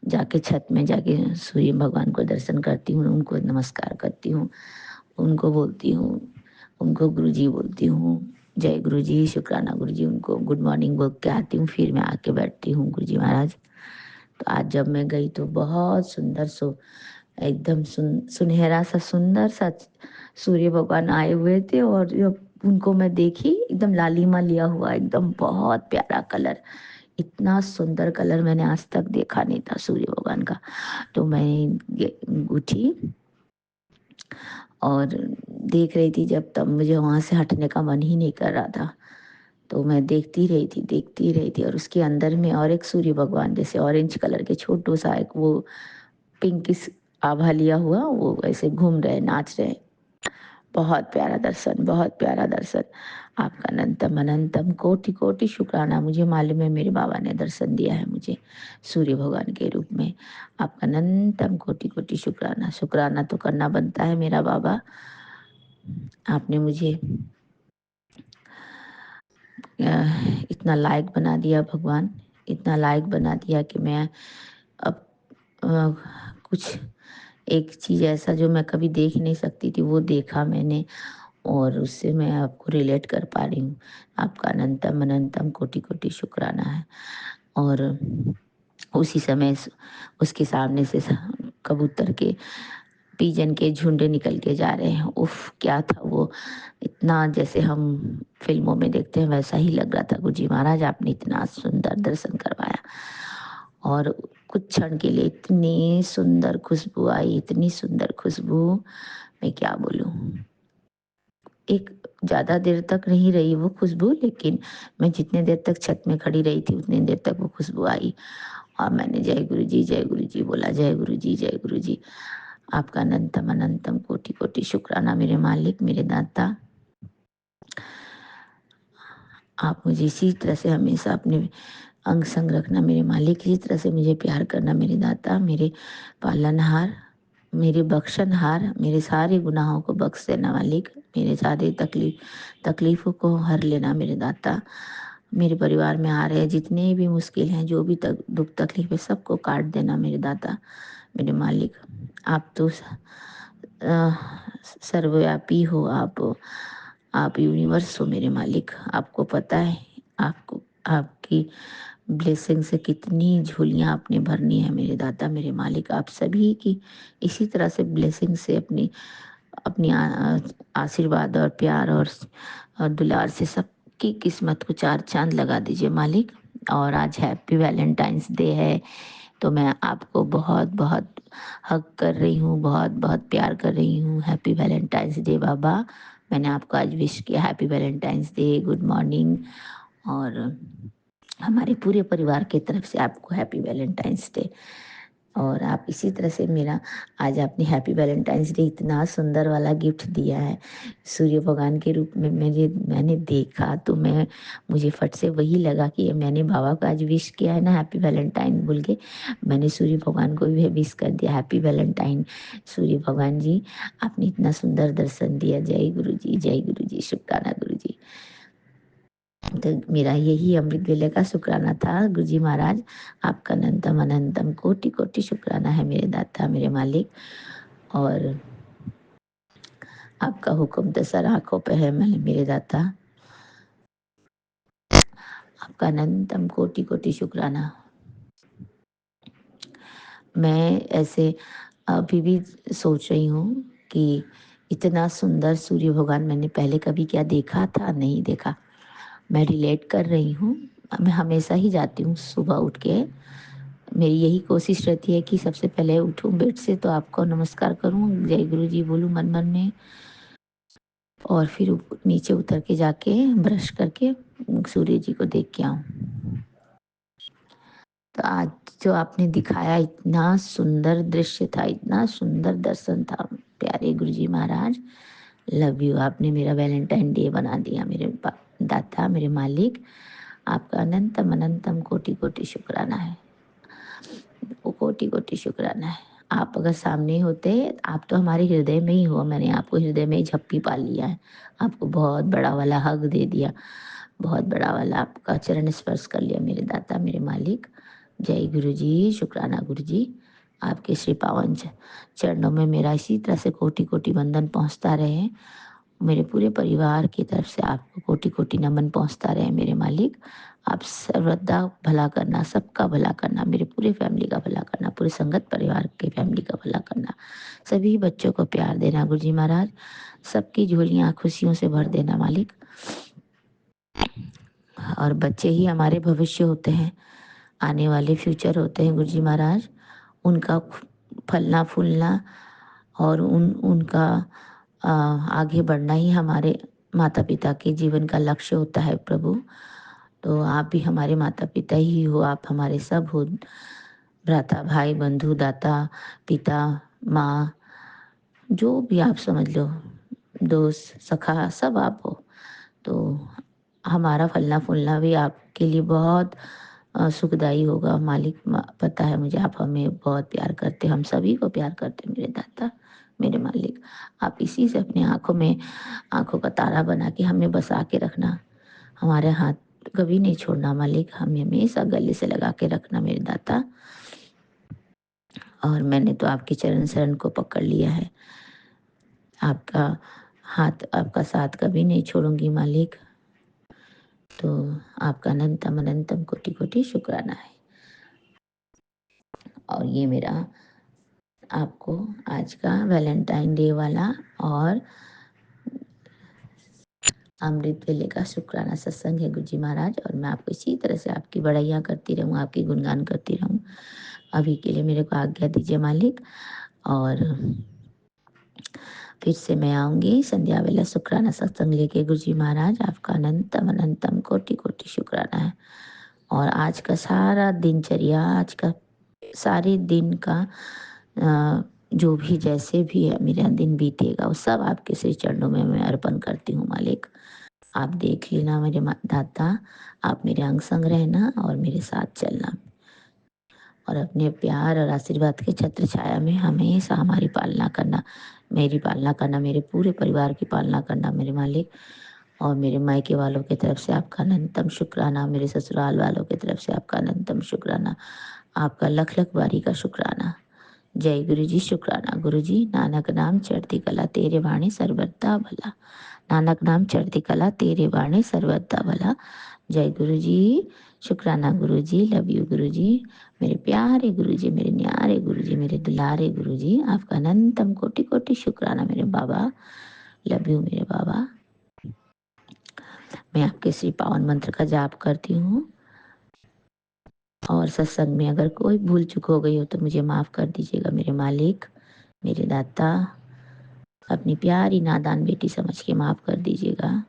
जाके छत में जाके सूर्य भगवान को दर्शन करती हूँ, उनको नमस्कार करती हूँ, उनको बोलती हूँ, उनको गुरु जी बोलती हूँ। जय गुरु जी, शुक्राना गुरु जी। उनको गुड मॉर्निंग बोल के आती हूँ, फिर मैं आके बैठती हूँ गुरु जी महाराज। तो आज जब मैं गई तो बहुत सुंदर एकदम सुनहरा सा सुंदर सा सूर्य भगवान आए हुए थे। और जब उनको मैं देखी, एकदम लालिमा लिया हुआ, एकदम बहुत प्यारा कलर। इतना सुंदर कलर मैंने आज तक देखा नहीं था सूर्य भगवान का। तो मैं उठी और देख रही थी जब तब मुझे वहाँ से हटने का मन ही नहीं कर रहा था। तो मैं देखती रही थी और उसके अंदर में और एक सूर्य भगवान जैसे ऑरेंज कलर के छोटू सा एक वो पिंकिश आभा लिया हुआ, वो ऐसे घूम रहे, नाच रहे। बहुत प्यारा दर्शन, बहुत प्यारा दर्शन। आपका अनंतम अनंतम कोटि कोटि शुक्राना। मुझे मालूम है मेरे बाबा ने दर्शन दिया है मुझे सूर्य भगवान के रूप में। आपका अनंतम कोटि कोटि शुक्राना। शुक्राना तो करना बनता है मेरा बाबा। आपने मुझे इतना लायक बना दिया भगवान, इतना लायक बना दिया कि मैं अब कुछ एक चीज़ ऐसा जो मैं कभी देख नहीं सकती थी वो देखा मैंने, और उससे मैं आपको रिलेट कर पा रही हूँ। आपका अनंतम अनंतम कोटि कोटि शुक्राना है। और उसी समय उसके सामने से कबूतर के पीजन के झुंड निकल के जा रहे हैं। उफ, क्या था वो! इतना जैसे हम फिल्मों में देखते हैं वैसा ही लग रहा था। गुरुजी महाराज आपने इतना सुंदर दर्शन करवाया। और कुछ क्षण के लिए इतनी सुंदर खुशबू आई, इतनी सुंदर खुशबू, मैं क्या बोलूँ। एक ज़्यादा देर तक नहीं रही वो खुशबू, लेकिन मैं जितने देर तक छत में खड़ी रही थी उतनी देर तक वो खुशबू आई और मैंने जय गुरु जी बोला, जय गुरु जी, जय गुरु जी। आपका अनंतम अनंतम कोटि कोटि शुक्राना मेरे मालिक, मेरे दाता। आप मुझे इसी तरह से हमेशा अपने अंग संग रखना मेरे मालिक, इसी तरह से मुझे प्यार करना मेरे दाता, मेरे पालनहार, मेरे बख्शनहार, मेरे सारे गुनाहों को बख्श देना मालिक, मेरे सारे तकलीफ़ों को हर लेना मेरे दाता। मेरे परिवार में आ रहे जितने भी मुश्किल हैं, जो भी दुख तकलीफ है, सबको काट देना मेरे दाता, मेरे मालिक। आप तो सर्वव्यापी हो, आप यूनिवर्स हो मेरे मालिक। आपको पता है आपको आपकी ब्लेसिंग से कितनी झोलियाँ आपने भरनी है मेरे दाता, मेरे मालिक। आप सभी की इसी तरह से ब्लेसिंग से अपनी अपनी आशीर्वाद और प्यार और दुलार से सबकी किस्मत को चार चांद लगा दीजिए मालिक। और आज हैप्पी वैलेंटाइंस डे है, तो मैं आपको बहुत बहुत हग कर रही हूँ, बहुत बहुत प्यार कर रही हूँ। हैप्पी वैलेंटाइंस डे बाबा। मैंने आपको आज विश किया happy Valentine's day, good morning. और हमारे पूरे परिवार की तरफ से आपको हैप्पी वैलेंटाइंस डे। और आप इसी तरह से मेरा आज आपने हैप्पी वैलेंटाइंस डे इतना सुंदर वाला गिफ्ट दिया है सूर्य भगवान के रूप में। मैंने देखा तो मुझे फट से वही लगा कि मैंने बाबा को आज विश किया है ना हैप्पी वैलेंटाइन बोल के, मैंने सूर्य भगवान को भी विश कर दिया हैप्पी वैलेंटाइन। सूर्य भगवान जी, आपने इतना सुंदर दर्शन दिया, जय गुरु जी, जय गुरु जी, शुक्राना गुरु जी। तो मेरा यही अमृत वेले का शुक्राना था गुरु जी महाराज। आपका अनंतम अनंतम कोटि कोटि शुक्राना है मेरे दाता, मेरे मालिक। और आपका हुक्म तो सर आंखों पे है मेरे दाता। आपका अनंतम कोटि कोटि शुक्राना। मैं ऐसे अभी भी सोच रही हूँ कि इतना सुंदर सूर्य भगवान मैंने पहले कभी क्या देखा था, नहीं देखा। मैं रिलेट कर रही हूँ। मैं हमेशा ही जाती हूँ सुबह उठ के, मेरी यही कोशिश रहती है कि सबसे पहले उठूं बेड से तो आपको नमस्कार करूं, जय गुरु जी बोलूं मन मन में, और फिर नीचे उतर के जाके ब्रश करके सूर्य जी को देख के आऊं। तो आज जो आपने दिखाया इतना सुंदर दृश्य था, इतना सुंदर दर्शन था प्यारे गुरु जी महाराज। Love you. आपने मेरा वैलेंटाइन डे बना दिया मेरे दाता, मेरे मालिक। आपका अनंतम अनंतम कोटि कोटि शुक्राना है, वो कोटि कोटि शुक्राना है। आप अगर सामने होते, आप तो हमारे हृदय में ही हो, मैंने आपको हृदय में ही झप्पी पा लिया है, आपको बहुत बड़ा वाला हग दे दिया, बहुत बड़ा वाला आपका चरण स्पर्श कर लिया मेरे दाता, मेरे मालिक। जय गुरु जी, शुक्राना गुरु जी। आपके श्री पावन चरणों में मेरा इसी तरह से कोटि कोटि वंदन पहुंचता रहे। मेरे पूरे परिवार की तरफ से आपको कोटि कोटि नमन पहुंचता रहे मेरे मालिक। आप सर्वदा भला करना, सबका भला करना, मेरे पूरे फैमिली का भला करना, पूरे संगत परिवार के फैमिली का भला करना, सभी बच्चों को प्यार देना गुरु जी महाराज, सबकी झोलियाँ खुशियों से भर देना मालिक। और बच्चे ही हमारे भविष्य होते हैं, आने वाले फ्यूचर होते हैं गुरु जी महाराज। उनका फलना फूलना और उनका आगे बढ़ना ही हमारे माता पिता के जीवन का लक्ष्य होता है प्रभु। तो आप भी हमारे माता पिता ही हो, आप हमारे सब हो, भ्राता भाई बंधु दाता पिता माँ, जो भी आप समझ लो, दोस्त सखा सब आप हो। तो हमारा फलना फूलना भी आपके लिए बहुत सुखदाई होगा मालिक। पता है मुझे, आप हमें बहुत प्यार करते, हम सभी को प्यार करते मेरे दाता, मेरे मालिक। आप इसी से अपने आंखों का तारा बना के हमें बसा के रखना, हमारे हाथ कभी नहीं छोड़ना मालिक, हमें हमेशा गले से लगा के रखना मेरे दाता। और मैंने तो आपके चरण शरण को पकड़ लिया है, आपका हाथ आपका साथ कभी नहीं छोड़ूंगी मालिक। तो आपका अनंतम अनंतम कोटि कोटि शुक्राना है। और ये मेरा आपको आज का वैलेंटाइन डे वाला और अमृत वेले का शुक्राना सत्संग है गुरु जी महाराज। और मैं आपको इसी तरह से आपकी बड़ाइयाँ करती रहूँ, आपकी गुणगान करती रहूँ, अभी के लिए मेरे को आज्ञा दीजिए मालिक। और फिर से मैं आऊँगी संध्या वेला शुक्राना सत्संग लेके। गुरुजी महाराज आपका अनंतम अनंतम कोटि कोटि शुक्राना है। और आज का सारा दिनचर्या, आज का सारे दिन का जो भी जैसे भी है मेरा दिन बीतेगा, वो सब आपके श्री चरणों में मैं अर्पण करती हूँ मालिक। आप देख लेना मेरे दाता, आप मेरे अंग संग रहना और मेरे साथ चलना, और अपने प्यार और आशीर्वाद के छत्र छाया में हमेशा हमारी पालना करना, मेरी पालना करना, मेरे पूरे परिवार की पालना करना मेरे मालिक। और मेरे मायके वालों की तरफ से आपका अनंतम शुक्राना, मेरे ससुराल वालों की तरफ से आपका अनंतम शुक्राना, आपका लख लख बारी का शुक्राना। जय गुरु जी। शुक्राना गुरु जी। नानक नाम चढ़ती कला तेरे वाणी सर्वदा भला, नानक नाम चढ़ती कला तेरे वाणी सर्वदा भला। जय गुरु जी। शुक्राना गुरु जी। लव यू गुरु जी। मेरे प्यारे गुरु जी, मेरे न्यारे गुरु जी, मेरे दुलारे गुरु जी, आपका अनंतम कोटि कोटि शुक्राना मेरे बाबा। लव यू मेरे बाबा। मैं आपके श्री पावन मंत्र का जाप करती हूँ, और सत्संग में अगर कोई भूल चूक हो गई हो तो मुझे माफ कर दीजिएगा मेरे मालिक, मेरे दाता। अपनी प्यारी नादान बेटी समझ के माफ कर दीजिएगा।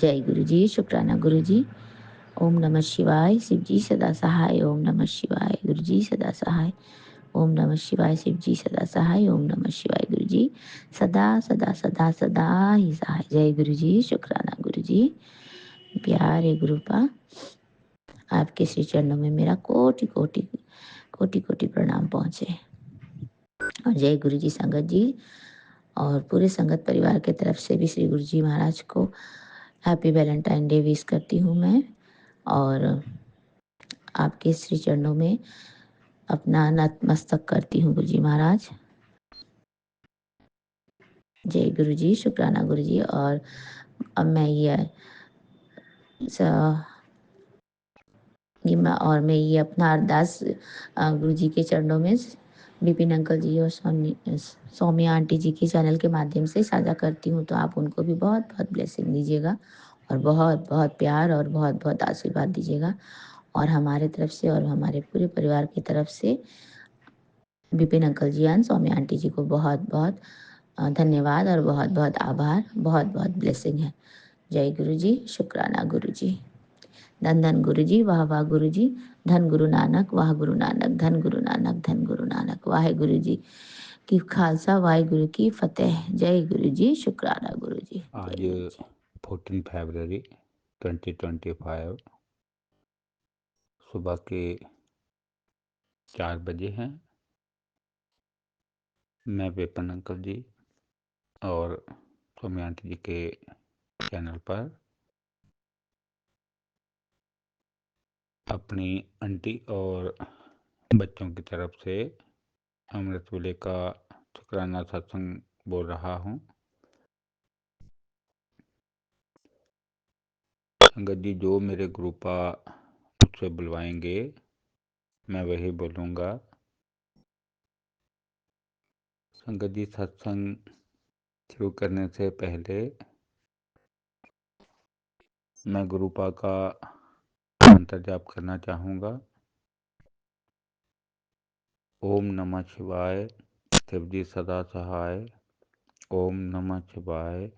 जय गुरु जी। शुक्राना गुरु जी। ओम नमः शिवाय। शिव जी सदा सहाय। ओम नमः शिवाय। गुरु जी सदा सहाय। ओम नमः शिवाय। शिव जी सदा सहाय। ओम नमः शिवाय। गुरु जी सदा सदा सदा सदा ही सहाय। जय गुरु जी। शुक्राना गुरु जी। प्यारे गुरुपा, आपके श्री चरणों में मेरा कोटि कोटि कोटि कोटि प्रणाम पहुँचे। और जय गुरु जी। संगत जी और पूरे संगत परिवार के तरफ से भी श्री गुरु जी महाराज को हैप्पी वैलेंटाइन डे विश करती हूँ मैं। और आपके श्री चरणों में अपना नतमस्तक करती हूँ गुरु जी महाराज। जय गुरु जी। शुक्राना गुरु जी। और अब मैं मैं ये अपना अरदास गुरु जी के चरणों में विपिन अंकल जी और सौम्या आंटी जी के चैनल के माध्यम से साझा करती हूँ। तो आप उनको भी बहुत बहुत ब्लेसिंग दीजिएगा, और बहुत बहुत प्यार और बहुत बहुत आशीर्वाद दीजिएगा। और हमारे तरफ से और हमारे पूरे परिवार की तरफ से विपिन अंकल जी और सौम्या आंटी जी को बहुत बहुत धन्यवाद और बहुत बहुत आभार, बहुत बहुत ब्लेसिंग है। जय गुरु जी। शुक्राना गुरु जी। धन धन गुरु जी। वाह वाह गुरु जी। धन गुरु नानक, वाह गुरु नानक, धन गुरु नानक, धन गुरु नानक। वाहे गुरु जी की खालसा, वाहे गुरु की फतेह। जय गुरु जी। शुक्राना गुरु जी। आज 14 फरवरी 2025 सुबह के 4 बजे हैं। मैं विपिन अंकल जी और सौम्या आंटी जी के चैनल पर अपनी आंटी और बच्चों की तरफ से अमृत वेले का शुक्राना सत्संग बोल रहा हूँ। संगत जी, जो मेरे ग्रुपा मुझसे बुलवाएंगे मैं वही बोलूँगा। संगत जी, सत्संग शुरू करने से पहले मैं गुरुपा का मंत्र जाप करना चाहूँगा। ओम नमः शिवाय। शिव जी सदा सहाय। ओम नमः शिवाय।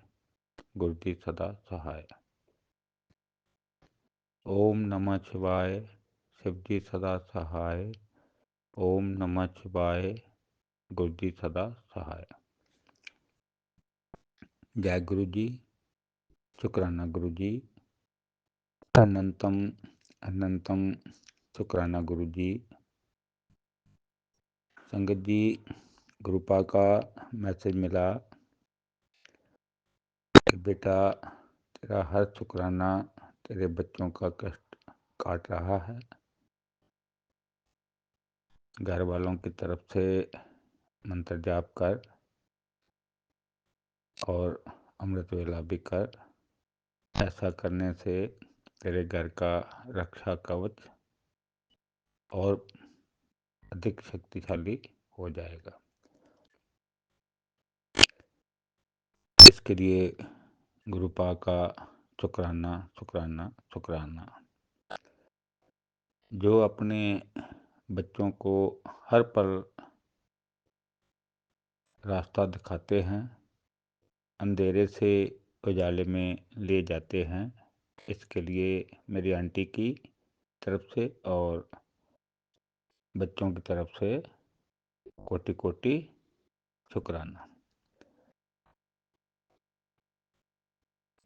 गुरु जी सदा सहाय। ओम नमः शिवाय। शिव जी सदा सहाय। ओम नमः शिवाय। गुरु जी सदा सहाय। जय गुरु जी। शुक्राना गुरु जी। अनंतम अनंतम शुक्राना गुरु जी। संगत जी, गुरुपा का मैसेज मिला कि बेटा तेरा हर शुक्राना तेरे बच्चों का कष्ट काट रहा है। घर वालों की तरफ से मंत्र जाप कर और अमृत वेला भी कर। ऐसा करने से तेरे घर का रक्षा कवच और अधिक शक्तिशाली हो जाएगा। इसके लिए गुरुपा का शुक्राना शुक्राना शुक्राना। जो अपने बच्चों को हर पल रास्ता दिखाते हैं, अंधेरे से उजाले में ले जाते हैं, इसके लिए मेरी आंटी की तरफ से और बच्चों की तरफ से कोटि कोटि शुक्राना।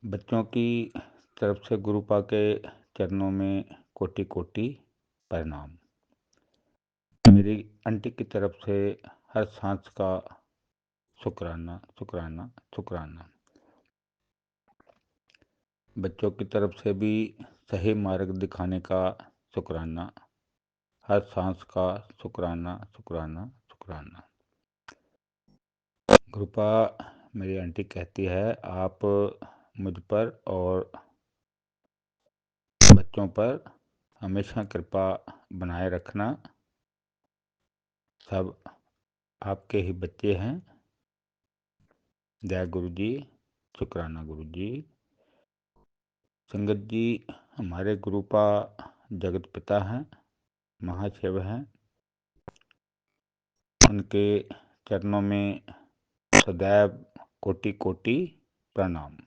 बच्चों की तरफ से गुरुपा के चरणों में कोटि कोटि प्रणाम। मेरी आंटी की तरफ से हर सांस का शुक्राना शुक्राना शुक्राना। बच्चों की तरफ से भी सही मार्ग दिखाने का शुक्राना, हर सांस का शुक्राना शुक्राना शुक्राना। कृपा मेरी आंटी कहती है, आप मुझ पर और बच्चों पर हमेशा कृपा बनाए रखना। सब आपके ही बच्चे हैं। जय गुरु जी, शुक्राना गुरु जी। संगत जी, हमारे गुरुपा जगत पिता हैं, महाशिव हैं। उनके चरणों में सदैव कोटि कोटि प्रणाम।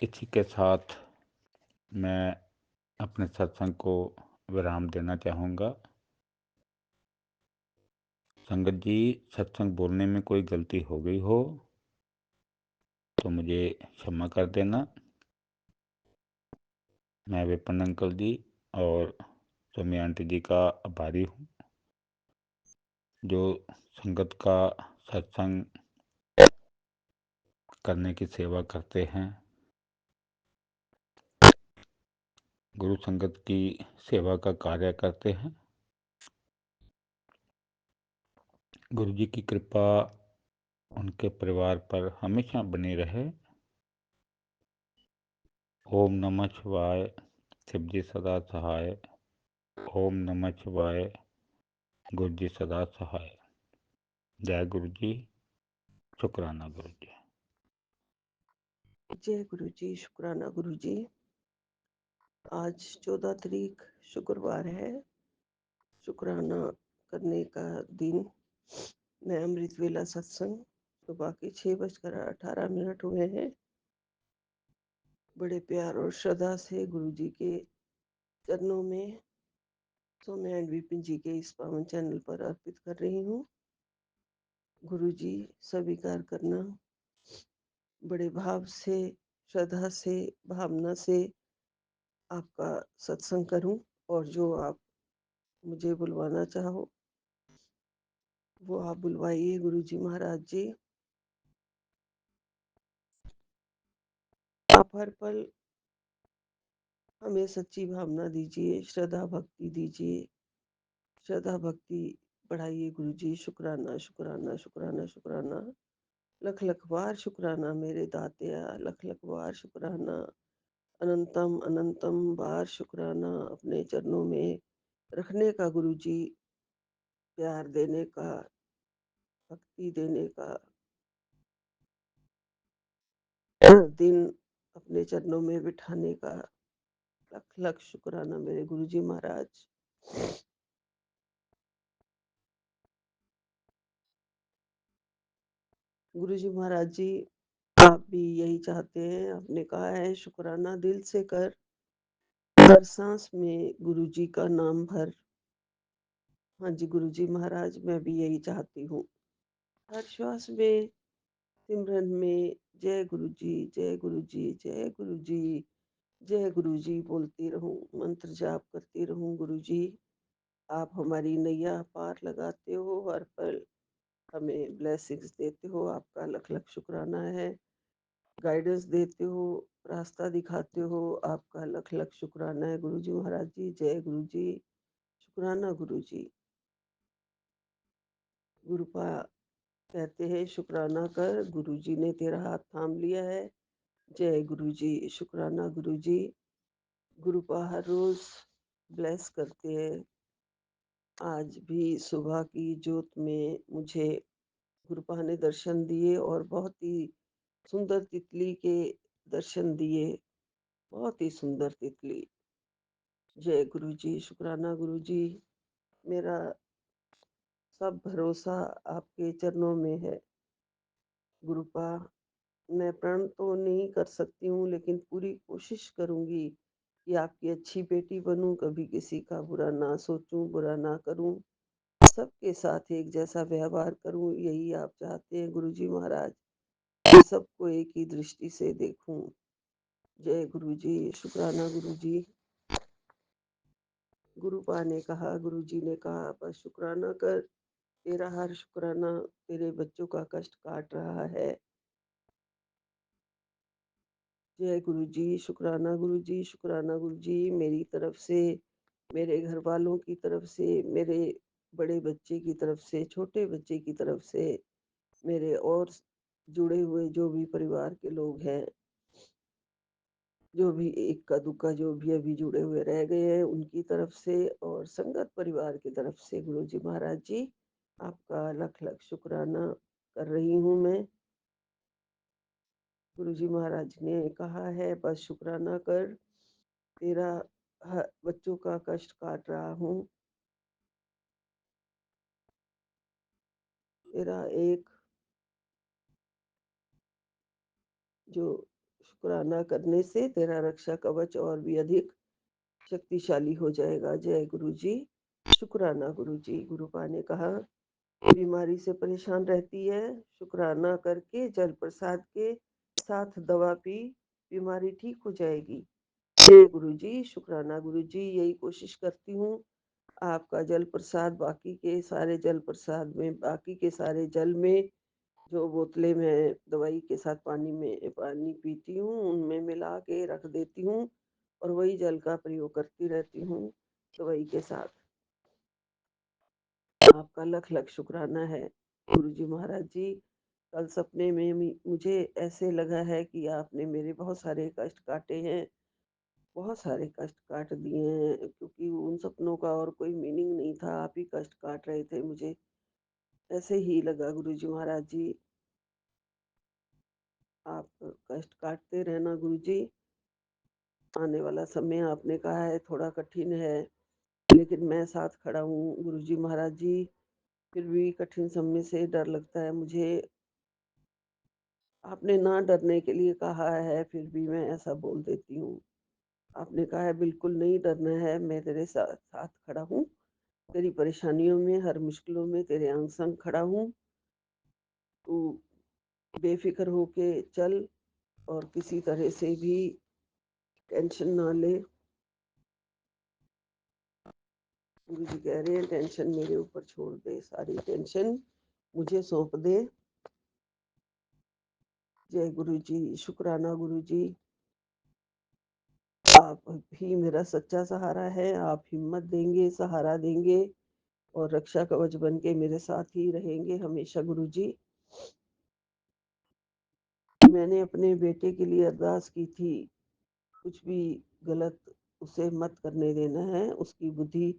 इसी के साथ मैं अपने सत्संग को विराम देना चाहूँगा। संगत जी, सत्संग बोलने में कोई गलती हो गई हो तो मुझे क्षमा कर देना। मैं विपिन अंकल जी और सोमी आंटी जी का आभारी हूँ, जो संगत का सत्संग करने की सेवा करते हैं, गुरु संगत की सेवा का कार्य करते हैं। गुरु जी की कृपा उनके परिवार पर हमेशा बनी रहे। ओम नमः शिवाय। शिव जी सदा सहाय। ओम नमः शिवाय। गुरु जी सदा सहाय। जय गुरु जी, शुक्राना गुरु जी। जय गुरु जी, शुक्राना गुरु जी। आज 14 तारीख शुक्रवार है, शुक्राना करने का दिन। मैं अमृत वेला सत्संग सुबह के 6:18 हुए हैं। बड़े प्यार और श्रद्धा से गुरु जी के चरणों में सौम्या एंड विपिन जी के इस पावन चैनल पर अर्पित कर रही हूँ। गुरु जी स्वीकार करना, बड़े भाव से, श्रद्धा से, भावना से आपका सत्संग करूं और जो आप मुझे बुलवाना चाहो वो आप बुलवाइए। गुरु जी महाराज जी, आप हर पल हमें सच्ची भावना दीजिए, श्रद्धा भक्ति दीजिए, श्रद्धा भक्ति बढ़ाइए। गुरु जी शुक्राना शुक्राना शुक्राना शुक्राना, लख लख बार शुक्राना मेरे दातिया, लख लख बार शुक्राना, अनंतम अनंतम बार शुक्राना अपने चरणों में रखने का। गुरु जी प्यार देने का, भक्ति देने का, हर दिन अपने चरणों में बिठाने का लख लख शुक्राना मेरे गुरु जी महाराज। गुरु जी महाराज जी, आप भी यही चाहते हैं, आपने कहा है शुक्राना दिल से कर, हर सांस में गुरु जी का नाम भर। हाँ जी गुरु जी महाराज, मैं भी यही चाहती हूँ, हर श्वास में, सिमरन में जय गुरु जी जय गुरु जी जय गुरु जी जय गुरु जी बोलती रहूं, मंत्र जाप करती रहूं। गुरु जी आप हमारी नैया पार लगाते हो, हर पल हमें ब्लेसिंग्स देते हो, आपका लख लख शुक्राना है। गाइडेंस देते हो, रास्ता दिखाते हो, आपका लख लख शुक्राना है। गुरु जी महाराज जी, जय गुरु जी, शुक्राना गुरु जी। गुरुपा कहते हैं शुक्राना कर, गुरु जी ने तेरा हाथ थाम लिया है। जय गुरु जी, शुक्राना गुरु जी। गुरुपा हर रोज ब्लेस करते हैं। आज भी सुबह की ज्योत में मुझे गुरुपा ने दर्शन दिए और बहुत ही सुंदर तितली के दर्शन दिए। बहुत ही सुंदर तितली। जय गुरु जी, शुक्राना गुरु जी। मेरा सब भरोसा आपके चरणों में है। गुरुपा, मैं प्रण तो नहीं कर सकती हूँ, लेकिन पूरी कोशिश करूँगी कि आपकी अच्छी बेटी बनूँ, कभी किसी का बुरा ना सोचूँ, बुरा ना करूँ, सबके साथ एक जैसा व्यवहार करूँ, यही आप चाहते हैं गुरुजी महाराज, कि सबको एक ही दृष्टि से देखूँ। जय गुरुजी, शुक्राना गुरुजी। गुरुपा ने कहा, गुरुजी ने कहा, बस शुक्राना कर, तेरा हर शुक्राना तेरे बच्चों का कष्ट काट रहा है। जय गुरुजी, शुक्राना गुरुजी, शुक्राना गुरुजी। मेरी तरफ से, मेरे घर वालों की तरफ से, मेरे बड़े बच्चे की तरफ से, छोटे बच्चे की तरफ से, मेरे और जुड़े हुए जो भी परिवार के लोग हैं, जो भी इक्का दुक्का जो भी अभी जुड़े हुए रह गए हैं, उनकी तरफ से और संगत परिवार की तरफ से गुरुजी महाराज जी, आपका लख लख शुक्राना कर रही हूँ मैं। गुरुजी महाराज ने कहा है, बस शुक्राना कर, तेरा बच्चों का कष्ट काट रहा हूँ। तेरा एक जो शुक्राना करने से तेरा रक्षा कवच और भी अधिक शक्तिशाली हो जाएगा। जय गुरु जी, शुक्राना गुरु जी। गुरुपा ने कहा, बीमारी से परेशान रहती है, शुक्राना करके जल प्रसाद के साथ दवा पी, बीमारी ठीक हो जाएगी। जय गुरु जी, शुक्राना गुरु जी। यही कोशिश करती हूँ, आपका जल प्रसाद बाकी के सारे जल प्रसाद में, बाकी के सारे जल में, जो बोतलें मैं दवाई के साथ पानी पीती हूँ, उनमें मिला के रख देती हूँ और वही जल का प्रयोग करती रहती हूँ दवाई के साथ। आपका लख लख शुक्राना है गुरुजी महाराज जी। कल सपने में मुझे ऐसे लगा है कि आपने मेरे बहुत सारे कष्ट काटे हैं, बहुत सारे कष्ट काट दिए हैं, क्योंकि उन सपनों का और कोई मीनिंग नहीं था, आप ही कष्ट काट रहे थे मुझे, ऐसे ही लगा गुरुजी महाराज जी। आप कष्ट काटते रहना गुरुजी। आने वाला समय आपने कहा है थोड़ा कठिन है, लेकिन मैं साथ खड़ा हूँ गुरुजी महाराज जी। फिर भी कठिन समय से डर लगता है मुझे। आपने ना डरने के लिए कहा है, फिर भी मैं ऐसा बोल देती हूँ। आपने कहा है बिल्कुल नहीं डरना है, मैं तेरे साथ साथ खड़ा हूँ, तेरी परेशानियों में, हर मुश्किलों में तेरे अंग संग खड़ा हूँ। तू बेफिक्र होके चल और किसी तरह से भी टेंशन ना ले। गुरु जी कह रहे हैं, टेंशन मेरे ऊपर छोड़ दे, सारी टेंशन मुझे सौंप दे। जय गुरु जी, शुक्राना गुरु जी। आप ही मेरा सच्चा सहारा है, आप हिम्मत देंगे, सहारा देंगे और रक्षा कवच बन के मेरे साथ ही रहेंगे हमेशा गुरु जी। मैंने अपने बेटे के लिए अरदास की थी, कुछ भी गलत उसे मत करने देना है, उसकी बुद्धि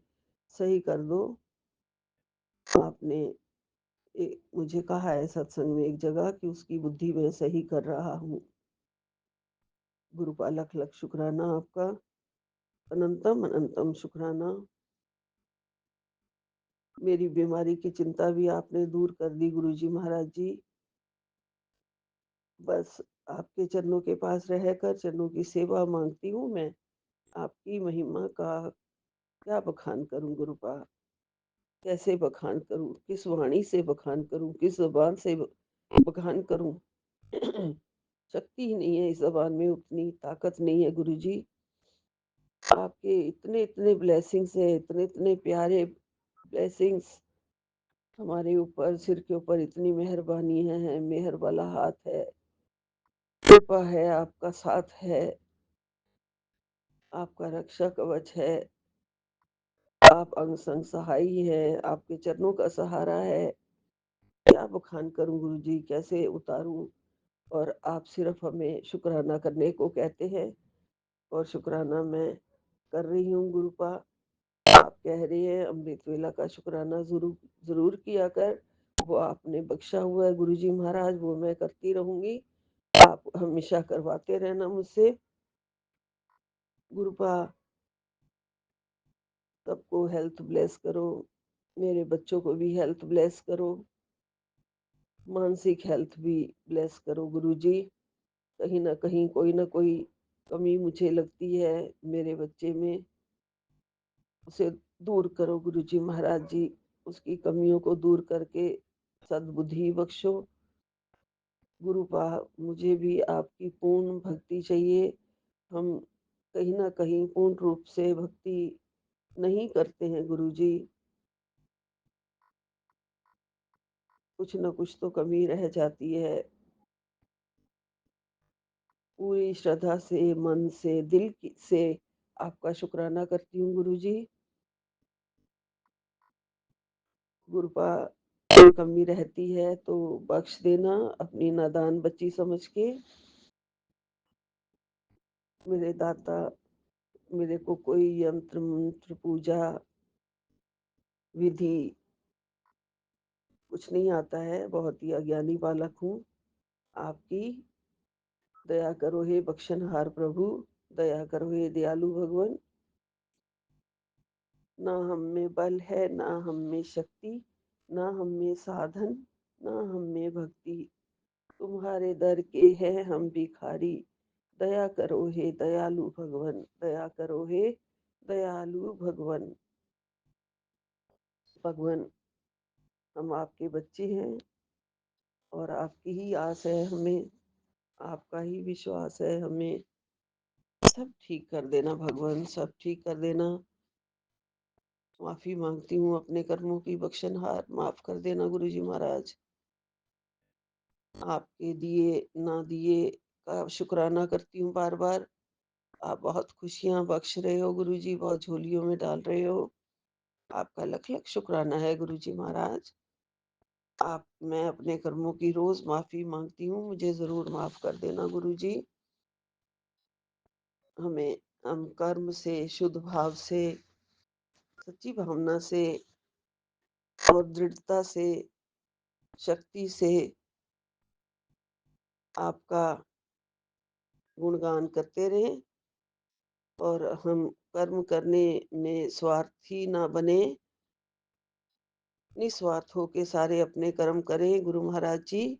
सही कर दो। आपने मुझे कहा है सत्संग में एक जगह कि उसकी बुद्धि मैं सही कर रहा हूँ। गुरुपा लख लख शुक्राना आपका, अनंतम अनंतम शुक्राना। मेरी बीमारी की चिंता भी आपने दूर कर दी गुरुजी महाराज जी। बस आपके चरणों के पास रहकर चरणों की सेवा मांगती हूँ मैं। आपकी महिमा का क्या बखान करूं गुरुपा, कैसे बखान करूं, किस वाणी से बखान करूं, किस जबान से बखान करूं। शक्ति ही नहीं है इस जबान में, उतनी ताकत नहीं है गुरुजी। आपके इतने इतने ब्लेसिंग्स है, इतने इतने प्यारे ब्लेसिंग्स हमारे ऊपर, सिर के ऊपर इतनी मेहरबानी है, मेहर वाला हाथ है, कृपा है, आपका साथ है, आपका रक्षा कवच है, आप अंग संग सहाई है, आपके चरणों का सहारा है। क्या बखान करूं गुरुजी, कैसे उतारूं। और आप सिर्फ हमें शुक्राना करने को कहते हैं और शुक्राना मैं कर रही हूँ गुरुपा। आप कह रहे हैं अमृत वेला का शुक्राना जरूर जरूर किया कर, वो आपने बख्शा हुआ है गुरुजी महाराज, वो मैं करती रहूंगी। आप हमेशा करवाते रहना मुझसे। गुरुपा सबको हेल्थ ब्लेस करो, मेरे बच्चों को भी हेल्थ ब्लेस करो, मानसिक हेल्थ भी ब्लेस करो गुरुजी। कहीं न कहीं कोई न कोई कमी मुझे लगती है मेरे बच्चे में, उसे दूर करो गुरुजी महाराज जी। उसकी कमियों को दूर करके सद्बुद्धि बख्शो। गुरुपा मुझे भी आपकी पूर्ण भक्ति चाहिए। हम कहीं न कहीं पूर्ण रूप से भक्ति नहीं करते हैं गुरुजी। कुछ न कुछ तो कमी रह जाती है। पूरी श्रद्धा से, मन से, दिल की से आपका शुक्राना करती हूँ गुरुजी। गुरुपा कोई कमी रहती है तो बख्श देना अपनी नादान बच्ची समझ के। मेरे दाता, मेरे को कोई यंत्र मंत्र पूजा विधि कुछ नहीं आता है, बहुत ही अज्ञानी बालक हूँ। आपकी दया करो हे बख्शनहार प्रभु, दया करो हे दयालु भगवान। ना हम में बल है, ना हम में शक्ति, ना हम में साधन, ना हम में भक्ति। तुम्हारे दर के हैं हम भिखारी। दया करो हे दयालु भगवन, दया करो हे दयालु भगवन। भगवन, हम आपके बच्चे हैं और आपकी ही आस है हमें, आपका ही विश्वास है हमें। सब ठीक कर देना भगवान, सब ठीक कर देना। माफी मांगती हूँ अपने कर्मों की बख्शनहार, माफ कर देना गुरुजी महाराज। आपके दिए ना दिए का शुक्राना करती हूँ बार बार। आप बहुत खुशियां बख्श रहे हो गुरुजी, बहुत झोलियों में डाल रहे हो। आपका लख लख शुक्राना है गुरुजी महाराज। आप, मैं अपने कर्मों की रोज माफी मांगती हूँ, मुझे जरूर माफ कर देना गुरुजी। हमें, हम कर्म से, शुद्ध भाव से, सच्ची भावना से और दृढ़ता से, शक्ति से आपका गुणगान करते रहें और हम कर्म करने में स्वार्थी ना बने, निस्वार्थ होके सारे अपने कर्म करें गुरु महाराज जी।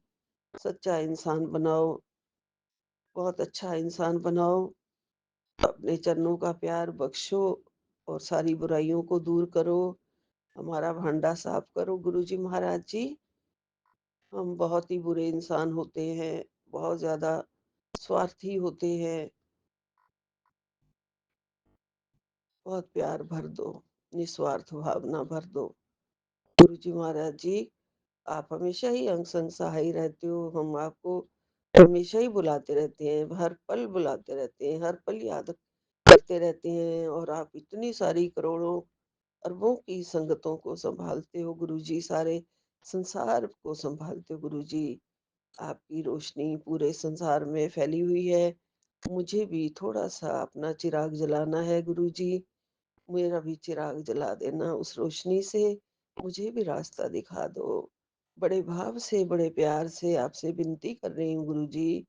सच्चा इंसान बनाओ, बहुत अच्छा इंसान बनाओ, अपने चरणों का प्यार बख्शो और सारी बुराइयों को दूर करो, हमारा भांडा साफ करो गुरुजी महाराज जी। हम बहुत ही बुरे इंसान होते हैं, बहुत ज्यादा स्वार्थी होते हैं। बहुत प्यार भर दो, निस्वार्थ भावना भर दो गुरुजी महाराज जी। आप हमेशा ही अंग संग सहाय रहते हो, हम आपको हमेशा ही बुलाते रहते हैं, हर पल बुलाते रहते हैं, हर पल याद करते रहते हैं। और आप इतनी सारी करोड़ों अरबों की संगतों को संभालते हो गुरुजी, सारे संसार को संभालते हो गुरुजी। आपकी रोशनी पूरे संसार में फैली हुई है। मुझे भी थोड़ा सा अपना चिराग जलाना है गुरुजी, मेरा भी चिराग जला देना उस रोशनी से, मुझे भी रास्ता दिखा दो। बड़े भाव से, बड़े प्यार से आपसे विनती कर रही हूँ गुरुजी।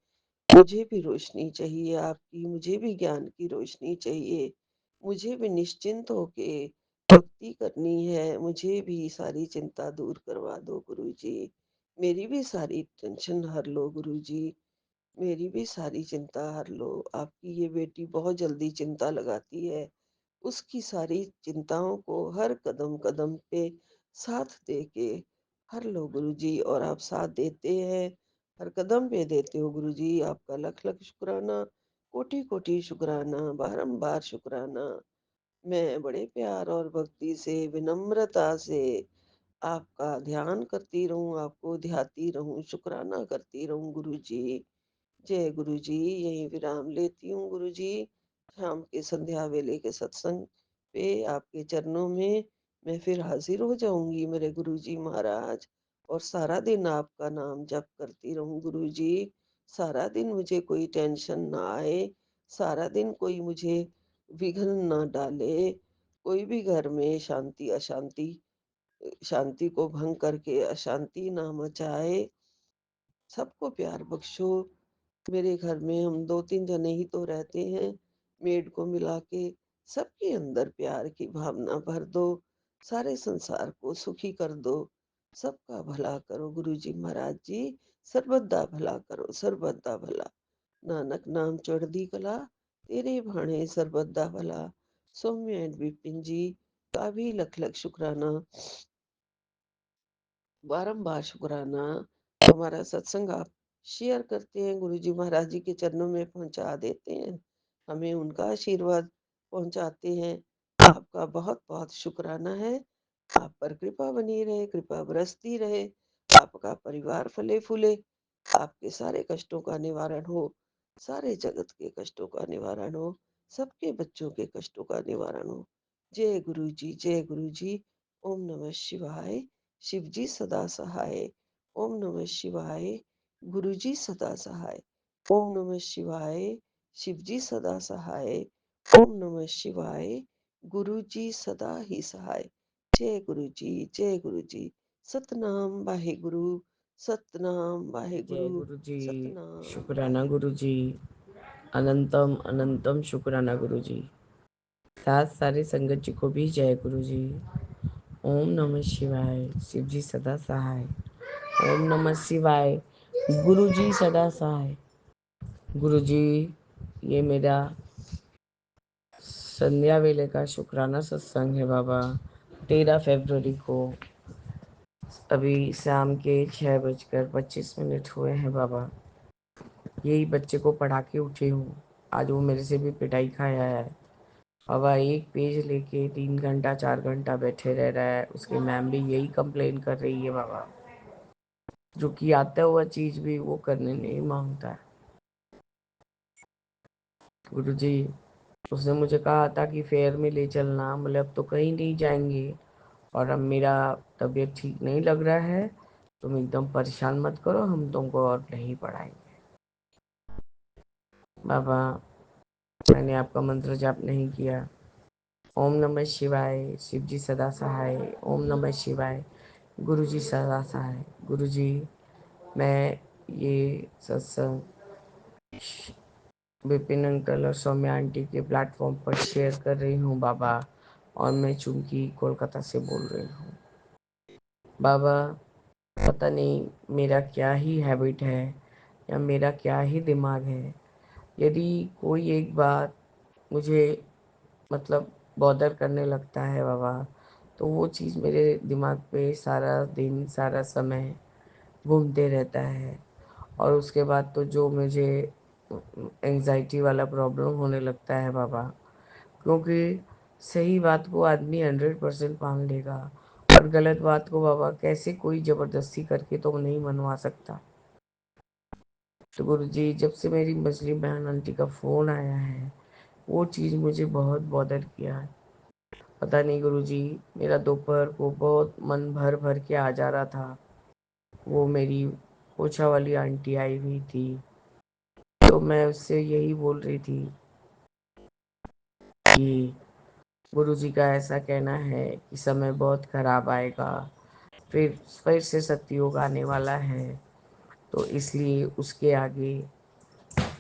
मुझे भी रोशनी चाहिए आपकी, मुझे भी ज्ञान की रोशनी चाहिए, मुझे भी निश्चिंत होके भक्ति करनी है, मुझे भी सारी चिंता दूर करवा दो गुरुजी। मेरी भी सारी टेंशन हर लो गुरुजी, मेरी भी सारी चिंता हर लो। आपकी ये बेटी बहुत जल्दी चिंता लगाती है, उसकी सारी चिंताओं को हर कदम कदम पे साथ दे के हर लो गुरुजी। और आप साथ देते हैं, हर कदम पे देते हो गुरुजी। आपका लख लख शुक्राना, कोटि कोटि शुक्राना, बारंबार शुक्राना। मैं बड़े प्यार और भक्ति से, विनम्रता से आपका ध्यान करती रहूं, आपको ध्याती रहूं, शुक्राना करती रहूं गुरुजी। जय गुरु जी। यहीं विराम लेती हूँ गुरु जी। शाम के संध्या वेले के सत्संग पे आपके चरणों में मैं फिर हाजिर हो जाऊंगी मेरे गुरु जी महाराज। और सारा दिन आपका नाम जप करती रहूं गुरु जी। सारा दिन मुझे कोई टेंशन ना आए, सारा दिन कोई मुझे विघ्न ना डाले, कोई भी घर में शांति अशांति, शांति को भंग करके अशांति ना मचाए। सबको प्यार बख्शो। मेरे घर में हम 2-3 जने ही तो रहते हैं। मेड को मिला के सबके अंदर प्यार की भावना भर दो, सारे संसार को सुखी कर दो, सबका भला करो गुरुजी महाराज जी, सर्वदा भला करो सर्वदा भला। नानक नाम चढ़दी कला, तेरे भाणे सर्वदा भला। सौम्य एंड विपिन जी का भी लख लख शुक्राना, बारंबार शुक्राना। हमारा सत्संग आप शेयर करते हैं, गुरु जी महाराज जी के चरणों में पहुंचा देते हैं, हमें उनका आशीर्वाद पहुंचाते हैं। आपका बहुत बहुत शुक्राना है। आप पर कृपा बनी रहे, कृपा बरसती रहे, आपका परिवार फले फूले, आपके सारे कष्टों का निवारण हो, सारे जगत के कष्टों का निवारण हो, सबके बच्चों के कष्टों का निवारण हो। जय गुरु जी, जय गुरु जी। ओम नमः शिवाय। शिव जी सदा सहाय। ओम नमः शिवाय। गुरु जी सदा सहाय। ओम नमः शिवाय। शिव जी सदा सहाय। ओम नमः शिवाय। गुरु जी सदा ही सहाय। जय गुरु जी, जय गुरु जी। सतनाम वाहेगुरु, सतनाम जय वाहेगुरु, गुरु जी। सतनाम शुक्राना वाहेगुरु। गुरु जी। अनंतम अनंतम शुक्राना गुरु जी। साथ सारे संगत जी को भी जय गुरु जी। ओम नमः शिवाय। शिव जी सदा सहाय। ओम नमः शिवाय। गुरु जी सदा सहाय। गुरु जी, ये मेरा संध्या वेले का शुक्राना सत्संग है बाबा। 13 फरवरी को अभी शाम के 6:25 हुए हैं बाबा। यही बच्चे को पढ़ा के उठी हूँ। आज वो मेरे से भी पिटाई खाया है। बाबा एक पेज लेके 3 घंटा 4 घंटा बैठे रह रहा है। उसकी मैम भी यही कंप्लेन कर रही है बाबा। जो कि आता हुआ चीज भी वो करने नहीं मांगता है। गुरुजी, उसने मुझे कहा था कि फेयर में ले चलना, बोले अब तो कहीं नहीं जाएंगे और अब मेरा तबीयत ठीक नहीं लग रहा है, तुम एकदम परेशान मत करो, हम तुमको और नहीं पढ़ाएंगे। बाबा, मैंने आपका मंत्र जाप नहीं किया। ओम नमः शिवाय। शिव जी सदा सहाय। ओम नमः शिवाय। गुरु जी सदा सहाय। गुरु जी, मैं ये सत्संग विपिन अंकल और सौम्या आंटी के प्लेटफॉर्म पर शेयर कर रही हूँ बाबा। और मैं चूंकि कोलकाता से बोल रही हूँ बाबा। पता नहीं मेरा क्या ही हैबिट है या मेरा क्या ही दिमाग है। यदि कोई एक बात मुझे मतलब बॉदर करने लगता है बाबा, तो वो चीज़ मेरे दिमाग पे सारा दिन सारा समय घूमते रहता है। और उसके बाद तो जो मुझे एंजाइटी वाला प्रॉब्लम होने लगता है बाबा। क्योंकि सही बात को आदमी 100% मान लेगा और गलत बात को बाबा कैसे कोई ज़बरदस्ती करके तो नहीं मनवा सकता। तो गुरु जी, जब से मेरी मछली बहन आंटी का फ़ोन आया है, वो चीज़ मुझे बहुत बॉदर किया है। पता नहीं गुरु जी, मेरा दोपहर को बहुत मन भर भर के आ जा रहा था। वो मेरी पोछा वाली आंटी आई हुई थी, तो मैं उससे यही बोल रही थी कि गुरुजी का ऐसा कहना है कि समय बहुत खराब आएगा, फिर से सतयुग आने वाला है, तो इसलिए उसके आगे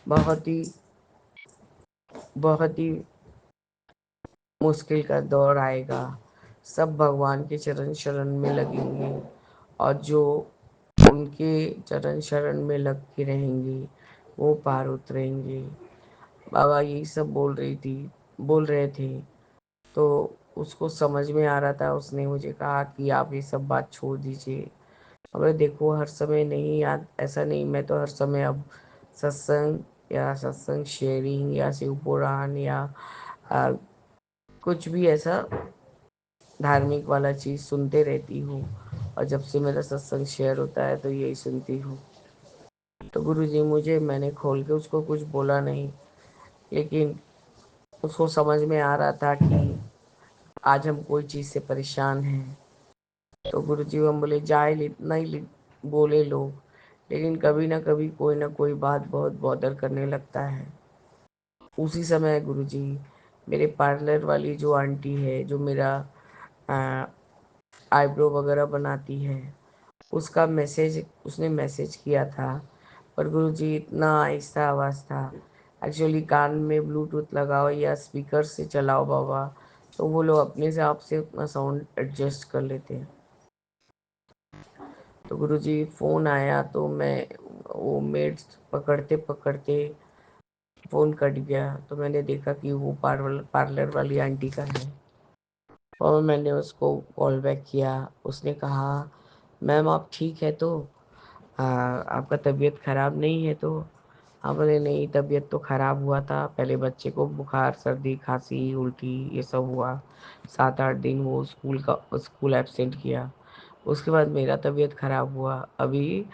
बहुत ही बहुत ही मुश्किल का दौर आएगा। सब भगवान के चरण शरण में लगेंगे और जो उनके चरण शरण में लग के रहेंगे वो पार उतरेंगे। बाबा यही सब बोल रहे थे। तो उसको समझ में आ रहा था। उसने मुझे कहा कि आप ये सब बात छोड़ दीजिए। अब देखो, हर समय नहीं याद, ऐसा नहीं, मैं तो हर समय अब सत्संग या सत्संग शेयरिंग या शिव पुराण या आ, कुछ भी ऐसा धार्मिक वाला चीज़ सुनते रहती हूँ। और जब से मेरा सत्संग शेयर होता है तो यही सुनती हूँ। तो गुरुजी, मैंने खोल के उसको कुछ बोला नहीं, लेकिन उसको समझ में आ रहा था कि आज हम कोई चीज़ से परेशान हैं। तो गुरुजी हम बोले जाए इतना ही बोले लोग, लेकिन कभी ना कभी कोई ना कोई बात बहुत बॉदर करने लगता है। उसी समय गुरुजी, मेरे पार्लर वाली जो आंटी है, जो मेरा आईब्रो वगैरह बनाती है, उसने मैसेज किया था। पर गुरुजी इतना आहिस्ता आवाज़ था, एक्चुअली कान में ब्लूटूथ लगाओ या स्पीकर से चलाओ बाबा, तो वो लोग अपने से आपसे उतना साउंड एडजस्ट कर लेते हैं। तो गुरुजी फ़ोन आया तो मैं वो मेड पकड़ते पकड़ते फ़ोन कट गया, तो मैंने देखा कि वो पार्लर वाली आंटी का है और मैंने उसको कॉल बैक किया। उसने कहा, मैम आप ठीक है तो आपका तबीयत ख़राब नहीं है तो? हाँ, बोले नहीं तबीयत तो ख़राब हुआ था, पहले बच्चे को बुखार सर्दी खांसी उल्टी ये सब हुआ, 7-8 दिन वो स्कूल एब्सेंट किया। उसके बाद मेरा तबीयत ख़राब हुआ, अभी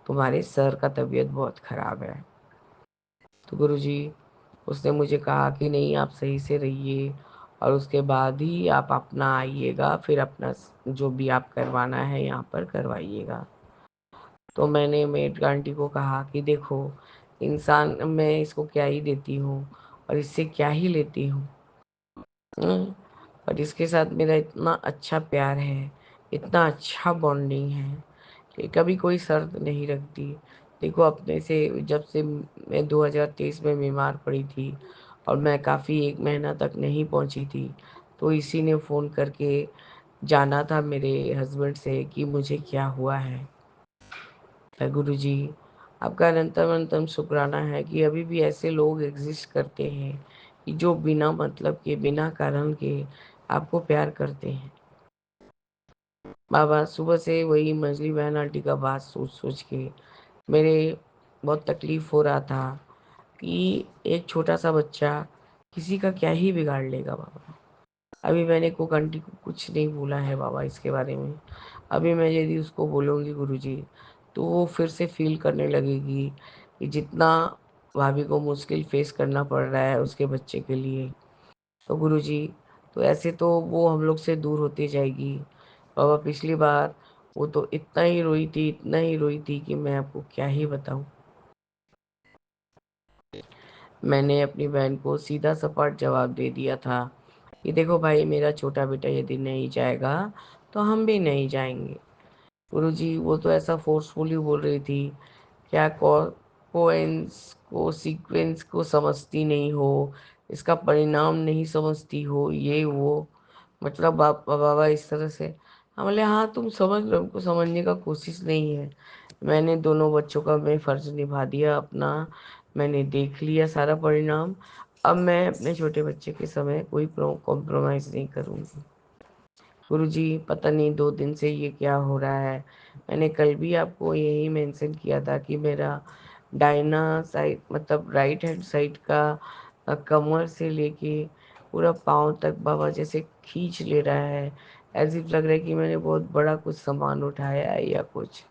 तुम्हारे सर का तबीयत बहुत ख़राब है। तो गुरुजी उसने मुझे कहा कि नहीं आप सही से रहिए और उसके बाद ही आप अपना आइएगा, फिर अपना जो भी आप करवाना है यहाँ पर करवाइएगा। तो मैंने मेड आंटी को कहा कि देखो इंसान मैं इसको क्या ही देती हूँ और इससे क्या ही लेती हूँ, और इसके साथ मेरा इतना अच्छा प्यार है, इतना अच्छा बॉन्डिंग है कि कभी कोई शर्त नहीं रखती। देखो अपने से जब से मैं 2023 में बीमार पड़ी थी और मैं काफ़ी 1 महीना तक नहीं पहुंची थी, तो इसी ने फ़ोन करके जाना था मेरे हस्बैंड से कि मुझे क्या हुआ है। गुरु जी आपका अनंतम अनंतम शुक्राना है कि अभी भी ऐसे लोग एग्जिस्ट करते हैं कि जो बिना मतलब के बिना कारण के आपको प्यार करते हैं। बाबा सुबह से वही मछली बहन आंटी का बात सोच सोच के मेरे बहुत तकलीफ हो रहा था कि एक छोटा सा बच्चा किसी का क्या ही बिगाड़ लेगा बाबा। अभी मैंने कुक आंटी को कुछ नहीं बोला है बाबा इसके बारे में। अभी मैं यदि उसको बोलूँगी गुरुजी तो वो फिर से फील करने लगेगी कि जितना भाभी को मुश्किल फेस करना पड़ रहा है उसके बच्चे के लिए। तो गुरुजी तो ऐसे तो वो हम लोग से दूर होती जाएगी। बाबा पिछली बार वो तो इतना ही रोई थी, इतना ही रोई थी कि मैं आपको क्या ही बताऊँ। मैंने अपनी बहन को सीधा सपाट जवाब दे दिया था कि देखो भाई मेरा छोटा बेटा यदि नहीं जाएगा तो हम भी नहीं जाएंगे। गुरुजी वो तो ऐसा फोर्सफुली बोल रही थी, क्या कोएंस को सीक्वेंस को समझती नहीं हो, इसका परिणाम नहीं समझती हो, ये वो मतलब बाबा इस तरह से। हम बोले हाँ तुम समझ लो, हमको समझने का कोशिश नहीं है। मैंने दोनों बच्चों का मैं फ़र्ज निभा दिया अपना, मैंने देख लिया सारा परिणाम। अब मैं अपने छोटे बच्चे के समय कोई कॉम्प्रोमाइज़ नहीं करूँगी। गुरुजी पता नहीं 2 दिन से ये क्या हो रहा है। मैंने कल भी आपको यही मेंशन किया था कि मेरा दाहिना साइड मतलब राइट हैंड साइड का कमर से लेके पूरा पाँव तक बाबा जैसे खींच ले रहा है। ऐसे लग रहा है कि मैंने बहुत बड़ा कुछ सामान उठाया है या कुछ।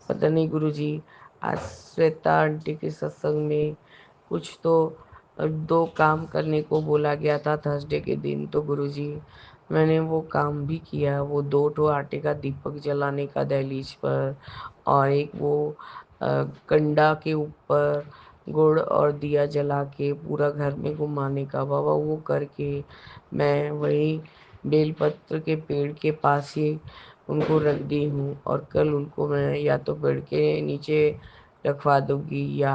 पता नहीं गुरुजी आज श्वेता आंटी के सत्संग में कुछ तो 2 काम करने को बोला गया था थर्सडे के दिन। तो गुरुजी मैंने वो काम भी किया। वो 2 ठो आटे का दीपक जलाने का दहलीज पर और एक वो कंडा के ऊपर गुड़ और दिया जला के पूरा घर में घुमाने का बाबा वो करके मैं वही बेलपत्र के पेड़ के पास ही उनको रख दी हूँ और कल उनको मैं या तो पेड़ के नीचे रखवा दूँगी या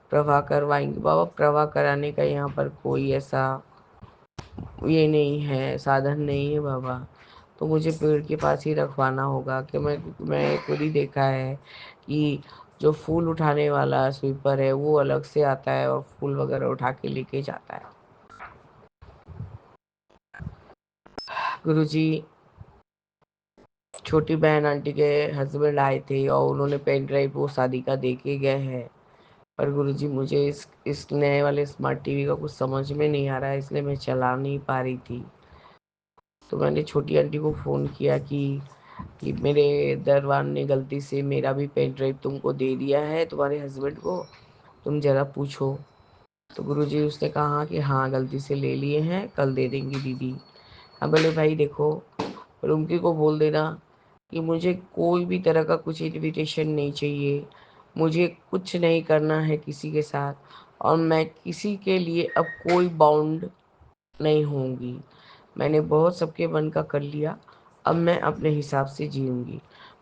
प्रवाह करवाएंगे। बाबा प्रवाह कराने का यहाँ पर कोई ऐसा ये नहीं है, साधन नहीं है बाबा। तो मुझे पेड़ के पास ही रखवाना होगा कि मैं खुद ही देखा है कि जो फूल उठाने वाला स्वीपर है वो अलग से आता है और फूल वगैरह उठा के लेके जाता है। गुरुजी छोटी बहन आंटी के हस्बैंड आए थे और उन्होंने पेन ड्राइव वो शादी का दे के गए हैं। पर गुरुजी मुझे इस नए वाले स्मार्ट टीवी का कुछ समझ में नहीं आ रहा है, इसलिए मैं चला नहीं पा रही थी। तो मैंने छोटी आंटी को फ़ोन किया कि मेरे दरवान ने गलती से मेरा भी पेन ड्राइव तुमको दे दिया है तुम्हारे हस्बैंड को, तुम ज़रा पूछो। तो गुरुजी उसने कहा कि हाँ गलती से ले लिए हैं, कल दे देंगी दीदी। हाँ बोले भाई देखो रुमकी को बोल देना कि मुझे कोई भी तरह का कुछ इनविटेशन नहीं चाहिए, मुझे कुछ नहीं करना है किसी के साथ और मैं किसी के लिए अब कोई बाउंड नहीं होंगी। मैंने बहुत सबके मन का कर लिया, अब मैं अपने हिसाब से जीऊँगी।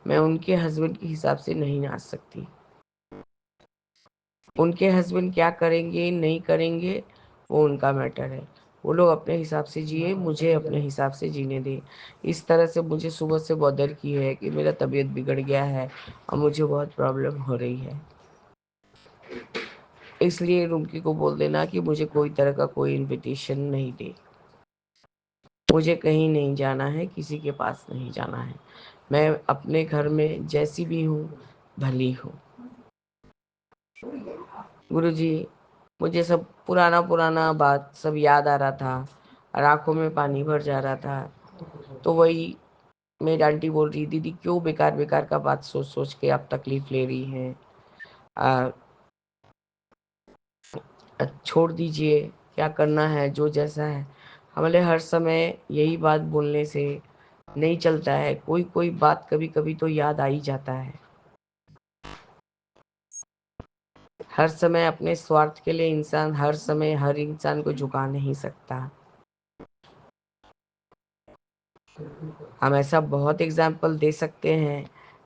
मैं उनके हस्बैंड के हिसाब से नहीं नाच सकती। उनके हस्बैंड क्या करेंगे नहीं करेंगे वो उनका मैटर है। वो लोग अपने हिसाब से जिए, मुझे अपने हिसाब से जीने दें। इस तरह से मुझे सुबह से बॉदर की है कि मेरा तबीयत बिगड़ गया है और मुझे बहुत प्रॉब्लम हो रही है। इसलिए रुमकी को बोल देना कि मुझे कोई तरह का कोई इनविटेशन नहीं दे। मुझे कहीं नहीं जाना है, किसी के पास नहीं जाना है। मैं अपने घर में जैसी भी हूँ भली हूँ। गुरुजी, मुझे सब पुराना पुराना बात सब याद आ रहा था और आंखों में पानी भर जा रहा था। तो वही मेरी आंटी बोल रही, दीदी क्यों बेकार बेकार का बात सोच सोच के आप तकलीफ ले रही हैं, छोड़ दीजिए, क्या करना है जो जैसा है। हमारे हर समय यही बात बोलने से नहीं चलता है, कोई कोई बात कभी कभी तो याद आ ही जाता है। हर समय अपने स्वार्थ के लिए इंसान हर समय हर इंसान को झुका नहीं सकता। हम ऐसा बहुत एग्जाम्पल दे सकते हैं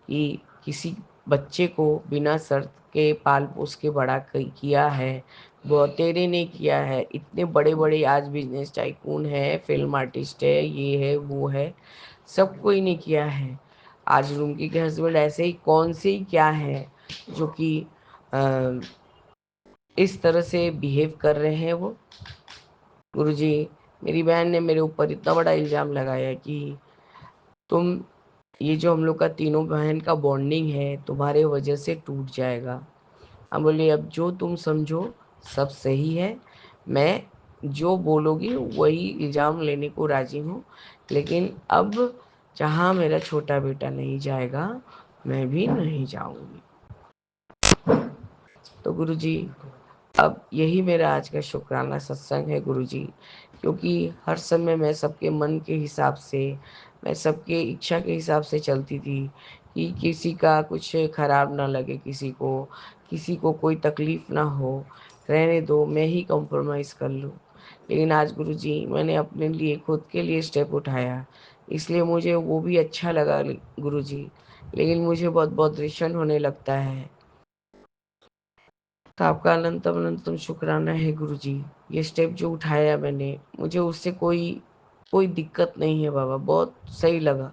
कि किसी बच्चे को बिना शर्त के पाल पोस के बड़ा किया है, वो तेरे ने किया है। इतने बड़े बड़े आज बिजनेस टाइकून है, फिल्म आर्टिस्ट है, ये है वो है, सब कोई ने किया है। आज रुमकी के हस्बैंड ऐसे ही कौन से ही क्या है जो कि इस तरह से बिहेव कर रहे हैं वो। गुरुजी, मेरी बहन ने मेरे ऊपर इतना बड़ा इल्ज़ाम लगाया कि तुम, ये जो हम लोग का तीनों बहन का बॉन्डिंग है तुम्हारे वजह से टूट जाएगा। हम बोले अब जो तुम समझो सब सही है, मैं जो बोलोगी वही इल्ज़ाम लेने को राजी हूँ, लेकिन अब जहाँ मेरा छोटा बेटा नहीं जाएगा मैं भी नहीं जाऊँगी। तो गुरुजी, अब यही मेरा आज का शुक्राना सत्संग है गुरुजी, क्योंकि हर समय मैं सबके मन के हिसाब से, मैं सबके इच्छा के हिसाब से चलती थी कि किसी का कुछ खराब ना लगे, किसी को कोई तकलीफ ना हो, रहने दो, मैं ही कॉम्प्रोमाइज़ कर लूँ। लेकिन आज गुरुजी मैंने अपने लिए खुद के लिए स्टेप उठाया, इसलिए मुझे वो भी अच्छा लगा गुरुजी। लेकिन मुझे बहुत बॉदरेशन होने लगता है। तो आपका अनंतम अनंतम शुक्राना है गुरुजी। ये स्टेप जो उठाया मैंने, मुझे उससे कोई कोई दिक्कत नहीं है बाबा, बहुत सही लगा।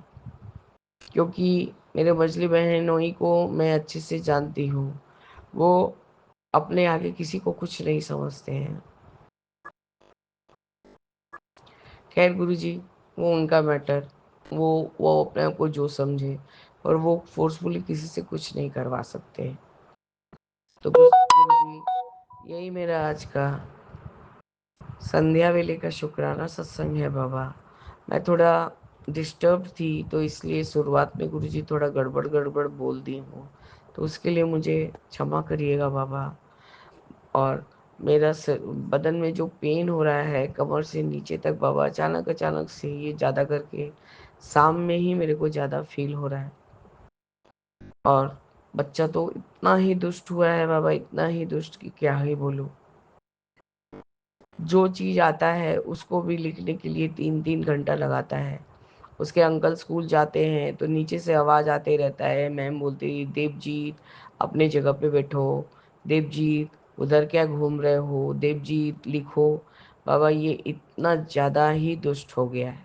क्योंकि मेरे मछली बहनों ही को मैं अच्छे से जानती हूँ, वो अपने आगे किसी को कुछ नहीं समझते हैं। खैर गुरुजी, वो उनका मैटर, वो अपने आप को जो समझे, और वो फोर्सफुली किसी से कुछ नहीं करवा सकते। तो गुरुजी, यही मेरा आज का संध्या वेले का शुक्राना सत्संग है बाबा। मैं थोड़ा डिस्टर्ब थी तो इसलिए शुरुआत में गुरुजी थोड़ा गड़बड़ गड़बड़ बोल दी हूँ, तो उसके लिए मुझे क्षमा करिएगा बाबा। और मेरा बदन में जो पेन हो रहा है कमर से नीचे तक बाबा, अचानक अचानक से ये ज़्यादा करके शाम में ही मेरे को ज़्यादा फील हो रहा है। और बच्चा तो इतना ही दुष्ट हुआ है बाबा, इतना ही दुष्ट कि क्या ही बोलूँ। जो चीज़ आता है उसको भी लिखने के लिए 3-3 घंटा लगाता है। उसके अंकल स्कूल जाते हैं तो नीचे से आवाज़ आते रहता है, मैम बोलती देवजीत अपने जगह पे बैठो, देवजीत उधर क्या घूम रहे हो, देवजीत लिखो। बाबा ये इतना ज़्यादा ही दुष्ट हो गया है।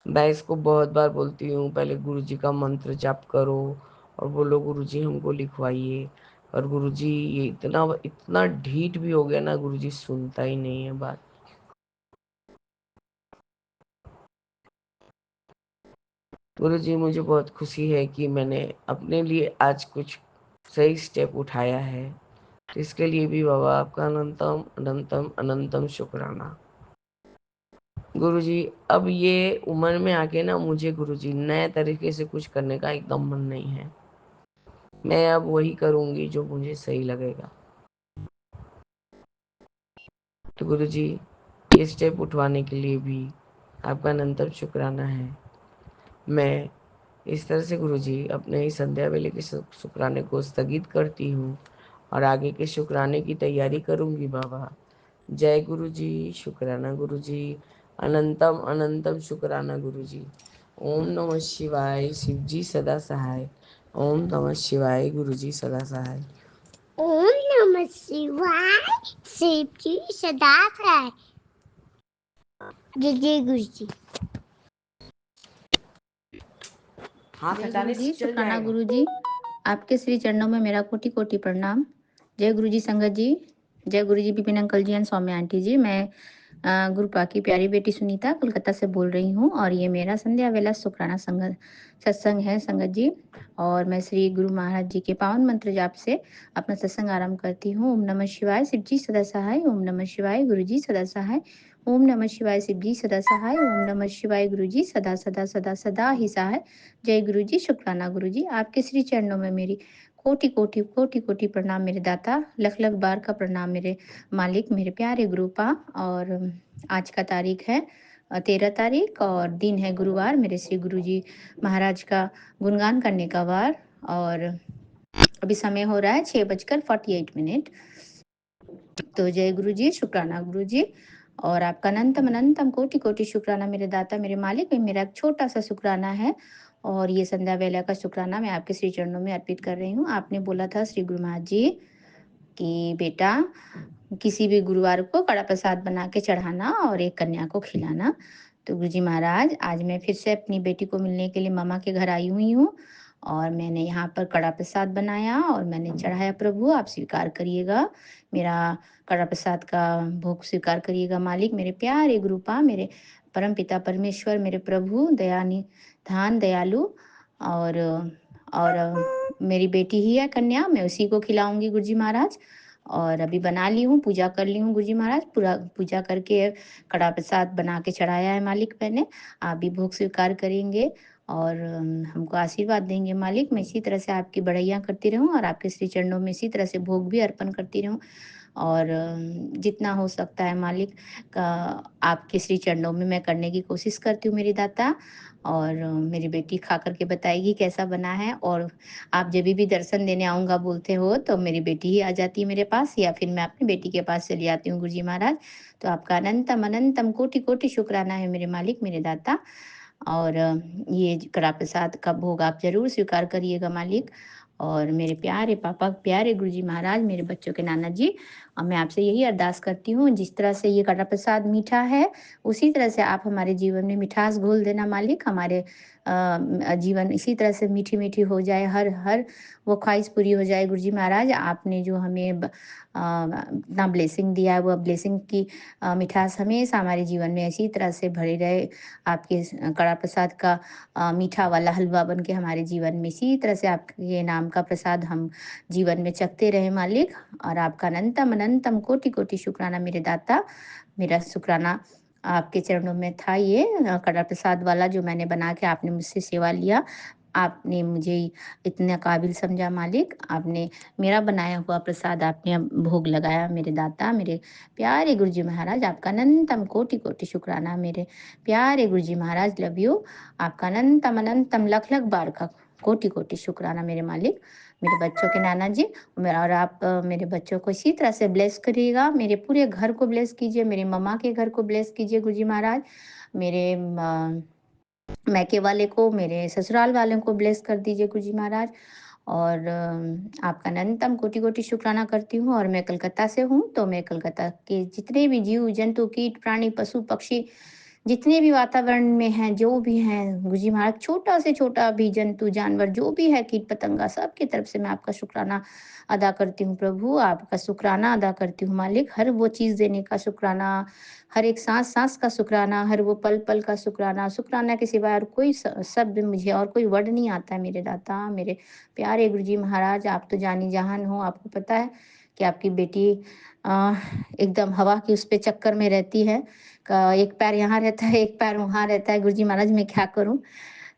मैं इसको बहुत बार बोलती हूँ पहले गुरुजी का मंत्र जाप करो और बोलो गुरुजी हमको लिखवाइए, और गुरुजी ये इतना इतना ढीठ भी हो गया ना, गुरुजी सुनता ही नहीं है बात। गुरुजी, मुझे बहुत खुशी है कि मैंने अपने लिए आज कुछ सही स्टेप उठाया है, तो इसके लिए भी बाबा आपका अनंतम अनंतम अनंतम शुक्राना। गुरुजी, अब ये उम्र में आके ना मुझे गुरुजी नए तरीके से कुछ करने का एकदम मन नहीं है। मैं अब वही करूँगी जो मुझे सही लगेगा। तो गुरुजी, ये स्टेप उठवाने के लिए भी आपका अनंतम शुक्राना है। मैं इस तरह से गुरुजी अपने ही संध्या वेले के शुक्राने को स्थगित करती हूँ और आगे के शुक्राने की तैयारी करूँगी बाबा। जय गुरुजी, शुक्राना गुरुजी, अनंतम अनंतम शुक्राना गुरुजी। ओम नमः शिवाय, शिव जी सदा सहाय। ओम नमः शिवाय गुरु जी सदा सहाय। ओम नमः शिवाय शिव जी सदा है। जय जय गुरु जी। हाथ जय गुरु हटाने से जी, चल शुक्राना जाएगा। गुरु जी। आपके श्री चरणों में मेरा कोटि कोटि प्रणाम। जय गुरु जी संगत जी, जय गुरु जी Vipin uncle ji and Saumya aunty ji. मैं गुरु पा की प्यारी बेटी सुनीता कोलकाता से बोल रही हूँ और ये मेरा संध्या वेला शुक्राना संगत सत्संग है संगत जी। और मैं श्री गुरु महाराज जी के पावन मंत्र जाप से अपना सत्संग आरंभ करती हूँ। ओम नमः शिवाय शिव जी सदा सहाय। ओम नमः शिवाय गुरु जी सदा सहाय। ओम नमः शिवाय शिव जी सदा सहाय। ओम नमः शिवाय गुरु जी सदा सदा सदा सदा ही सहाय। जय गुरु जी, शुक्राना गुरु जी। आपके श्री चरणों में मेरी कोटि कोटि कोटि कोटि प्रणाम मेरे दाता। लख लख बार का प्रणाम मेरे मालिक, मेरे प्यारे गुरुपा। और आज का तारीख है 13 तारीख और दिन है गुरुवार। मेरे श्री गुरु जी महाराज का गुणगान करने का वार। और अभी समय हो रहा है 6:48। तो जय गुरु जी, शुक्राना गुरु जी। और आपका अनंतम अनंतम कोटि कोटि शुक्राना मेरे दाता, मेरे मालिक। मेरा एक छोटा सा शुक्राना है और ये संध्या वेला का शुक्राना मैं आपके श्री चरणों में अर्पित कर रही हूँ। आपने बोला था श्री गुरु महाराज जी कि बेटा किसी भी गुरुवार को कड़ा प्रसाद बना के चढ़ाना और एक कन्या को खिलाना। तो गुरु जी महाराज, आज मैं फिर से अपनी बेटी को मिलने के लिए मामा के घर आई हुई हूँ और मैंने यहाँ पर कड़ा प्रसाद बनाया और मैंने चढ़ाया। प्रभु आप स्वीकार करिएगा, मेरा कड़ा प्रसाद का भोग स्वीकार करिएगा मालिक। मेरे प्यारे गुरुपा, मेरे परम पिता परमेश्वर, मेरे प्रभु दयानिधान दयालु। और मेरी बेटी ही है कन्या, मैं उसी को खिलाऊंगी गुरु जी महाराज। और अभी बना ली हूँ, पूजा कर ली हूँ गुरु जी महाराज। पूरा पूजा करके कड़ा प्रसाद बना के चढ़ाया है मालिक मैंने। आप भी भोग स्वीकार करेंगे और हमको आशीर्वाद देंगे मालिक। मैं इसी तरह से आपकी बढ़ैया करती रहूं और आपके श्री चरणों में इसी तरह से भोग भी अर्पण करती रहूं। और जितना हो सकता है मालिक का आपके श्री चरणों में मैं करने की कोशिश करती हूँ मेरी दाता। और मेरी बेटी खा करके बताएगी कैसा बना है। और आप जब भी दर्शन देने आऊँगा बोलते हो तो मेरी बेटी ही आ जाती है मेरे पास या फिर मैं अपनी बेटी के पास चली आती हूँ गुरु जी महाराज। तो आपका अनंतम अनंतम कोटि कोटि शुक्राना है मेरे मालिक, मेरे दाता। और ये कड़ा प्रसाद का भोग आप जरूर स्वीकार करिएगा मालिक। और मेरे प्यारे पापा, प्यारे गुरु जी महाराज, मेरे बच्चों के नाना जी, और मैं आपसे यही अरदास करती हूँ जिस तरह से ये कड़ा प्रसाद मीठा है उसी तरह से आप हमारे जीवन में मिठास घोल देना मालिक। हमारे जीवन इसी तरह से मीठी मीठी हो जाए, हर हर वो ख्वाहिश पूरी हो जाए गुरु जी महाराज। आपने जो हमें इतना ब्लेसिंग दिया है वो ब्लेसिंग की मिठास हमेशा हमारे जीवन में इसी तरह से भरी रहे। आपके कड़ा प्रसाद का मीठा वाला हलवा बन के हमारे जीवन में इसी तरह से आपके नाम का प्रसाद हम जीवन में चखते रहे मालिक। और आपका अनंतम अनंतम कोटि कोटि शुक्राना मेरे दाता। मेरा शुक्राना आपके चरणों में था ये कड़ा प्रसाद वाला जो मैंने बना के आपने मुझसे सेवा लिया। आपने मुझे इतना काबिल समझा मालिक। आपने मेरा बनाया हुआ प्रसाद आपने भोग लगाया मेरे दाता, मेरे प्यारे गुरु जी महाराज। आपका अनंतम कोटि कोटि शुक्राना मेरे प्यारे गुरु जी महाराज। Love you. आपका अनंतम अनंतम लख लख बार का कोटि कोटि शुक्राना मेरे मालिक, मेरे बच्चों के नाना जी। और आप मेरे बच्चों को इसी तरह से ब्लेस करिएगा, मेरे पूरे घर को ब्लेस कीजिए, मेरे मम्मा के घर को ब्लेस कीजिए गुरु जी महाराज। मेरे मैके वाले को, मेरे ससुराल वालों को ब्लेस कर दीजिए गुरु जी महाराज। और आपका अनंतम कोटि कोटि शुक्राना करती हूँ। और मैं कलकत्ता से हूँ तो मैं कलकत्ता के जितने भी जीव जंतु कीट प्राणी पशु पक्षी जितने भी वातावरण में हैं, जो भी हैं गुरु जी महाराज, छोटा से छोटा भी जंतु जानवर जो भी है कीट पतंगा, सबकी तरफ से मैं आपका शुक्राना अदा करती हूँ प्रभु। आपका शुक्राना अदा करती हूँ मालिक। हर वो चीज़ देने का शुक्राना, हर एक सांस सांस का शुक्राना, हर वो पल पल का शुक्राना। शुक्राना के सिवाय और कोई शब्द मुझे और कोई वर्ड नहीं आता है मेरे दाता, मेरे प्यारे गुरु जी महाराज। आप तो जानी जहान हो, आपको पता है कि आपकी बेटी अ, एकदम हवा की उस पे चक्कर में रहती है। एक पैर यहाँ रहता है, एक पैर वहाँ रहता है। गुरु जी महाराज मैं क्या करूँ?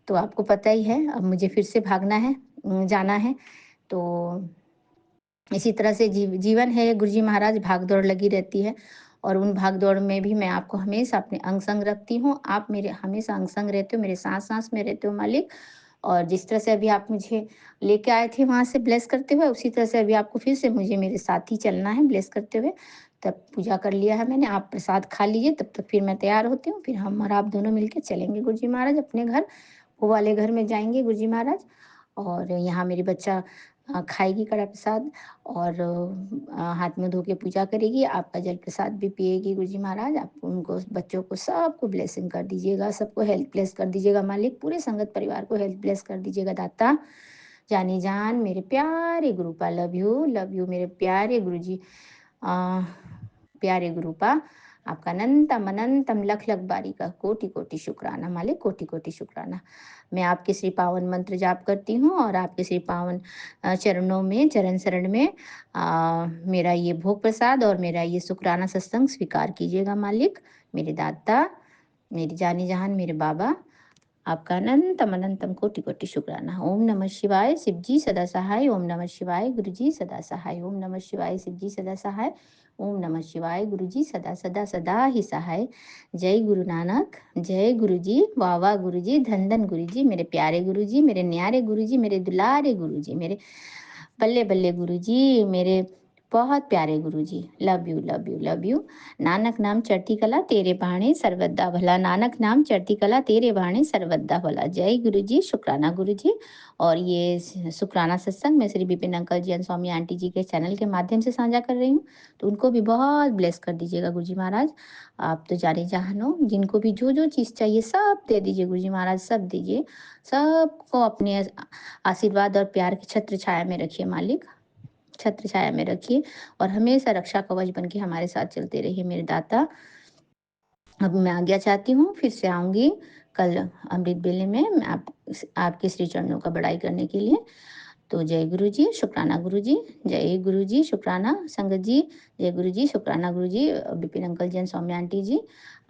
तो आपको पता ही है, अब मुझे फिर से भागना है, जाना है। तो इसी तरह से जीवन है गुरु जी महाराज, भाग दौड़ लगी रहती है। और उन भाग दौड़ में भी मैं आपको हमेशा अपने अंग संग रखती हूँ। आप मेरे हमेशा अंग संग रहते हो, मेरे सांस सांस में रहते हो मालिक। और जिस तरह से अभी आप मुझे लेके आए थे वहाँ से ब्लेस करते हुए, उसी तरह से अभी आपको फिर से मुझे मेरे साथ ही चलना है ब्लेस करते हुए। तब पूजा कर लिया है मैंने, आप प्रसाद खा लीजिए, तब तक फिर मैं तैयार होती हूँ। फिर हम और आप दोनों मिलके चलेंगे गुरु जी महाराज अपने घर, वो वाले घर में जाएंगे गुरु जी महाराज। और यहाँ मेरी बच्चा खाएगी कड़ा प्रसाद और हाथ मुँह धो के पूजा करेगी। आपका जल प्रसाद भी पिएगी गुरुजी महाराज। आप उनको बच्चों को सबको ब्लेसिंग कर दीजिएगा, सबको हेल्थ ब्लेस कर दीजिएगा मालिक, पूरे संगत परिवार को हेल्थ ब्लेस कर दीजिएगा दाता। जानी जान मेरे प्यारे गुरुपा, लव यू मेरे प्यारे गुरुजी, प्यारे गुरुपा। आपका अनंतम अनंतम लख लख बारी का कोटि कोटि शुक्राना मालिक, कोटि कोटि शुक्राना। मैं आपके श्री पावन मंत्र जाप करती हूँ और आपके श्री पावन चरणों में, चरण शरण में मेरा ये भोग प्रसाद और मेरा ये शुक्राना सत्संग स्वीकार कीजिएगा मालिक, मेरे दाता, मेरी जानी जहान, मेरे बाबा। आपका अनंतम अनंतम कोटि कोटि शुक्राना। ओम नमः शिवाय, शिव जी सदा सहाय। ओम नमः शिवाय, गुरु जी सदा सहाय। ओम नमः शिवाय, शिव जी सदा सहाय। ओम नमः शिवाय, गुरु जी सदा सदा सदा ही सहाय। जय गुरु नानक, जय गुरु जी, वाह वाह गुरु जी, धन धन गुरु जी, मेरे प्यारे गुरु जी, मेरे न्यारे गुरु जी, मेरे दुलारे गुरु जी, मेरे बल्ले बल्ले गुरु जी, मेरे बहुत प्यारे गुरु जी। Love you love you love you. Nanak नाम चढ़ती कला तेरे बाणे सर्वदा भला, नानक नाम चढ़ती कला तेरे बाणे सर्वदा भला। जय गुरु जी, शुक्राना गुरु जी। और ये शुक्राना सत्संग मैं श्री विपिन अंकल जी, स्वामी आंटी जी के चैनल के माध्यम से साझा कर रही हूँ, तो उनको भी बहुत ब्लेस कर दीजिएगा गुरु जी महाराज। आप तो जाने जहान हो, जिनको भी जो जो चीज़ चाहिए सब दे दीजिए गुरु जी महाराज, सब दीजिए, सबको अपने आशीर्वाद और प्यार की छत्र छाया में रखिए मालिक, छत्र छाया में रखिए और हमेशा रक्षा कवच बन के हमारे साथ चलते रहिए मेरे दाता। अब मैं आज्ञा चाहती हूँ, फिर से आऊँगी कल अमृत बेले में मैं आपके श्री चरणों का बड़ाई करने के लिए। तो जय गुरु जी, शुक्राना गुरु जी, जय गुरु जी, शुक्राना संगत जी, जय गुरु जी, शुक्राना गुरु जी, विपिन अंकल जी, सौम्या आंटी जी।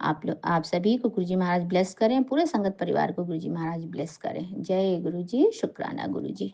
आप सभी को गुरु जी महाराज ब्लेस करें, पूरे संगत परिवार को गुरु जी महाराज ब्लेस करें। जय गुरु जी, शुक्राना गुरु जी।